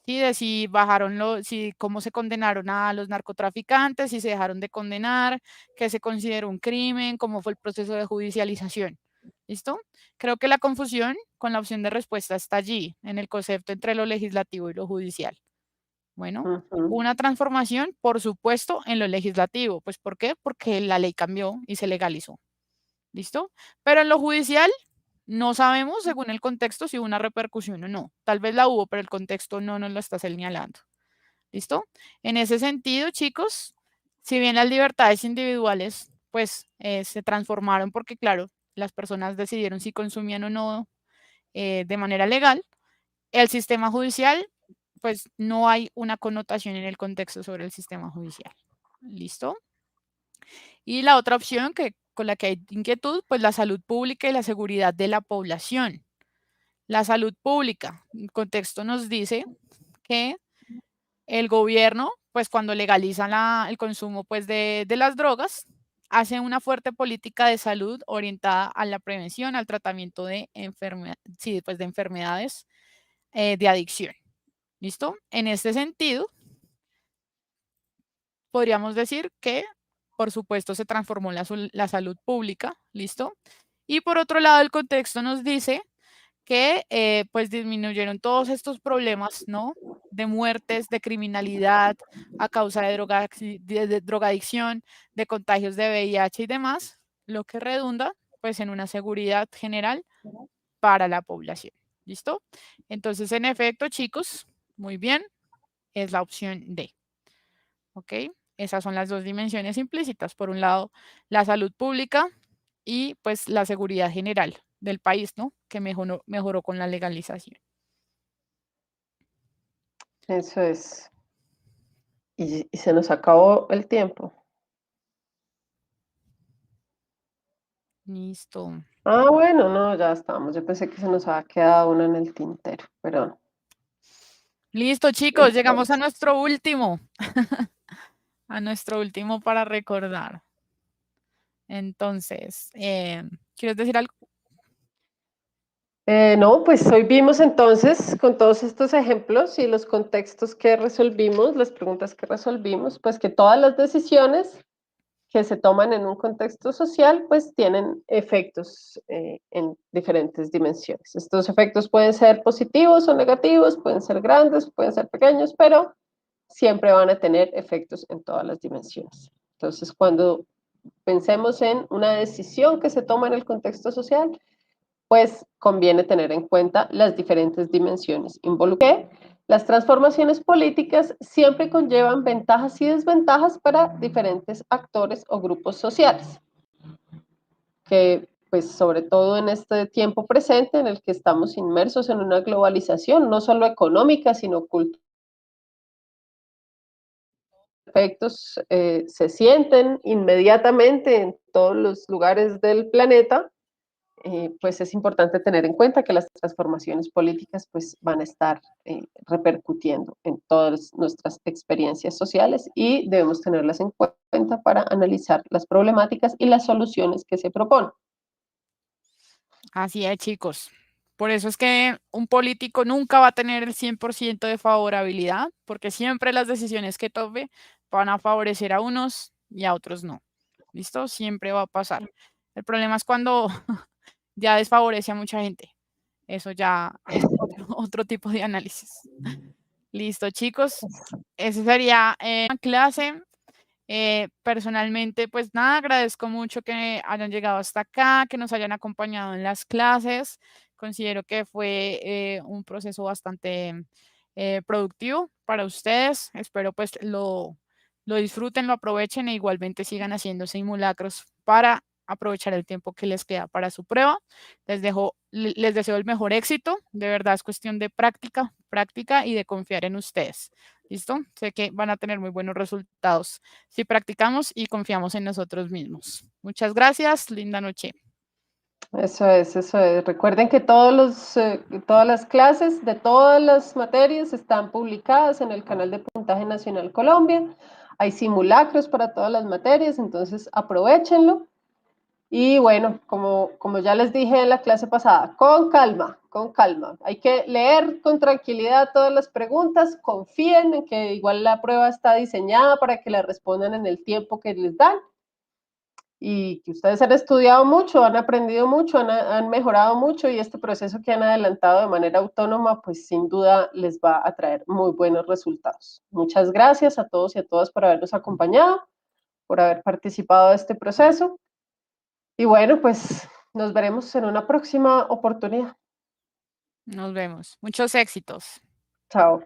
¿sí? De si bajaron si cómo se condenaron a los narcotraficantes, si se dejaron de condenar, qué se consideró un crimen, cómo fue el proceso de judicialización. ¿Listo? Creo que la confusión con la opción de respuesta está allí, en el concepto entre lo legislativo y lo judicial. Bueno, Ujú. una transformación, por supuesto, en lo legislativo. Pues, ¿por qué? Porque la ley cambió y se legalizó. ¿Listo? Pero en lo judicial, no sabemos, según el contexto, si hubo una repercusión o no. Tal vez la hubo, pero el contexto no nos lo está señalando. ¿Listo? En ese sentido, chicos, si bien las libertades individuales, pues, se transformaron porque, claro, las personas decidieron si consumían o no de manera legal, el sistema judicial, pues no hay una connotación en el contexto sobre el sistema judicial. ¿Listo? Y la otra opción con la que hay inquietud, pues la salud pública y la seguridad de la población. La salud pública, el contexto nos dice que el gobierno, pues cuando legaliza el consumo pues, de las drogas, hace una fuerte política de salud orientada a la prevención, al tratamiento de, sí, pues, de enfermedades de adicción. ¿Listo? En este sentido, podríamos decir que, por supuesto, se transformó la salud pública, ¿listo? Y por otro lado, el contexto nos dice que pues disminuyeron todos estos problemas, ¿no? De muertes, de criminalidad a causa de drogadicción, de contagios de VIH y demás, lo que redunda pues en una seguridad general para la población. ¿Listo? Entonces, en efecto, chicos, muy bien, es la opción D. ¿Ok? Esas son las dos dimensiones implícitas. Por un lado, la salud pública y pues la seguridad general del país, ¿no? Que mejoró con la legalización. Eso es. Y se nos acabó el tiempo. Listo. Ah, bueno, no, ya estamos. Yo pensé que se nos había quedado uno en el tintero, pero no. Listo, chicos, llegamos a Entonces, nuestro último, para recordar. Entonces, ¿quieres decir algo? no, pues hoy vimos entonces con todos estos ejemplos y los contextos que resolvimos, las preguntas que resolvimos, pues que todas las decisiones que se toman en un contexto social, pues tienen efectos en diferentes dimensiones. Estos efectos pueden ser positivos o negativos, pueden ser grandes, pueden ser pequeños, pero siempre van a tener efectos en todas las dimensiones. Entonces, cuando pensemos en una decisión que se toma en el contexto social, pues conviene tener en cuenta las diferentes dimensiones involucradas. Las transformaciones políticas siempre conllevan ventajas y desventajas para diferentes actores o grupos sociales, que pues sobre todo en este tiempo presente en el que estamos inmersos en una globalización, no solo económica, sino cultural, efectos se sienten inmediatamente en todos los lugares del planeta. Pues es importante tener en cuenta que las transformaciones políticas pues van a estar repercutiendo en todas nuestras experiencias sociales y debemos tenerlas en cuenta para analizar las problemáticas y las soluciones que se proponen. Así es, chicos. Por eso es que un político nunca va a tener el 100% de favorabilidad, porque siempre las decisiones que tome van a favorecer a unos y a otros no. ¿Listo? Siempre va a pasar. El problema es cuando ya desfavorece a mucha gente. Eso ya es otro, otro tipo de análisis. Listo, chicos. Esa sería la clase. Personalmente, pues nada, agradezco mucho que hayan llegado hasta acá, que nos hayan acompañado en las clases. Considero que fue un proceso bastante productivo para ustedes. Espero pues lo disfruten, lo aprovechen e igualmente sigan haciendo simulacros para aprovechar el tiempo que les queda para su prueba. Les deseo el mejor éxito. De verdad es cuestión de práctica, práctica y de confiar en ustedes. ¿Listo? Sé que van a tener muy buenos resultados si practicamos y confiamos en nosotros mismos. Muchas gracias. Linda noche. Eso es, eso es. Recuerden que todas las clases de todas las materias están publicadas en el canal de Puntaje Nacional Colombia. Hay simulacros para todas las materias, entonces aprovechenlo. Y bueno, como ya les dije en la clase pasada, con calma, con calma. Hay que leer con tranquilidad todas las preguntas, confíen en que igual la prueba está diseñada para que la respondan en el tiempo que les dan y que ustedes han estudiado mucho, han aprendido mucho, han mejorado mucho y este proceso que han adelantado de manera autónoma, pues sin duda les va a traer muy buenos resultados. Muchas gracias a todos y a todas por habernos acompañado, por haber participado de este proceso. Y bueno, pues nos veremos en una próxima oportunidad. Nos vemos. Muchos éxitos. Chao.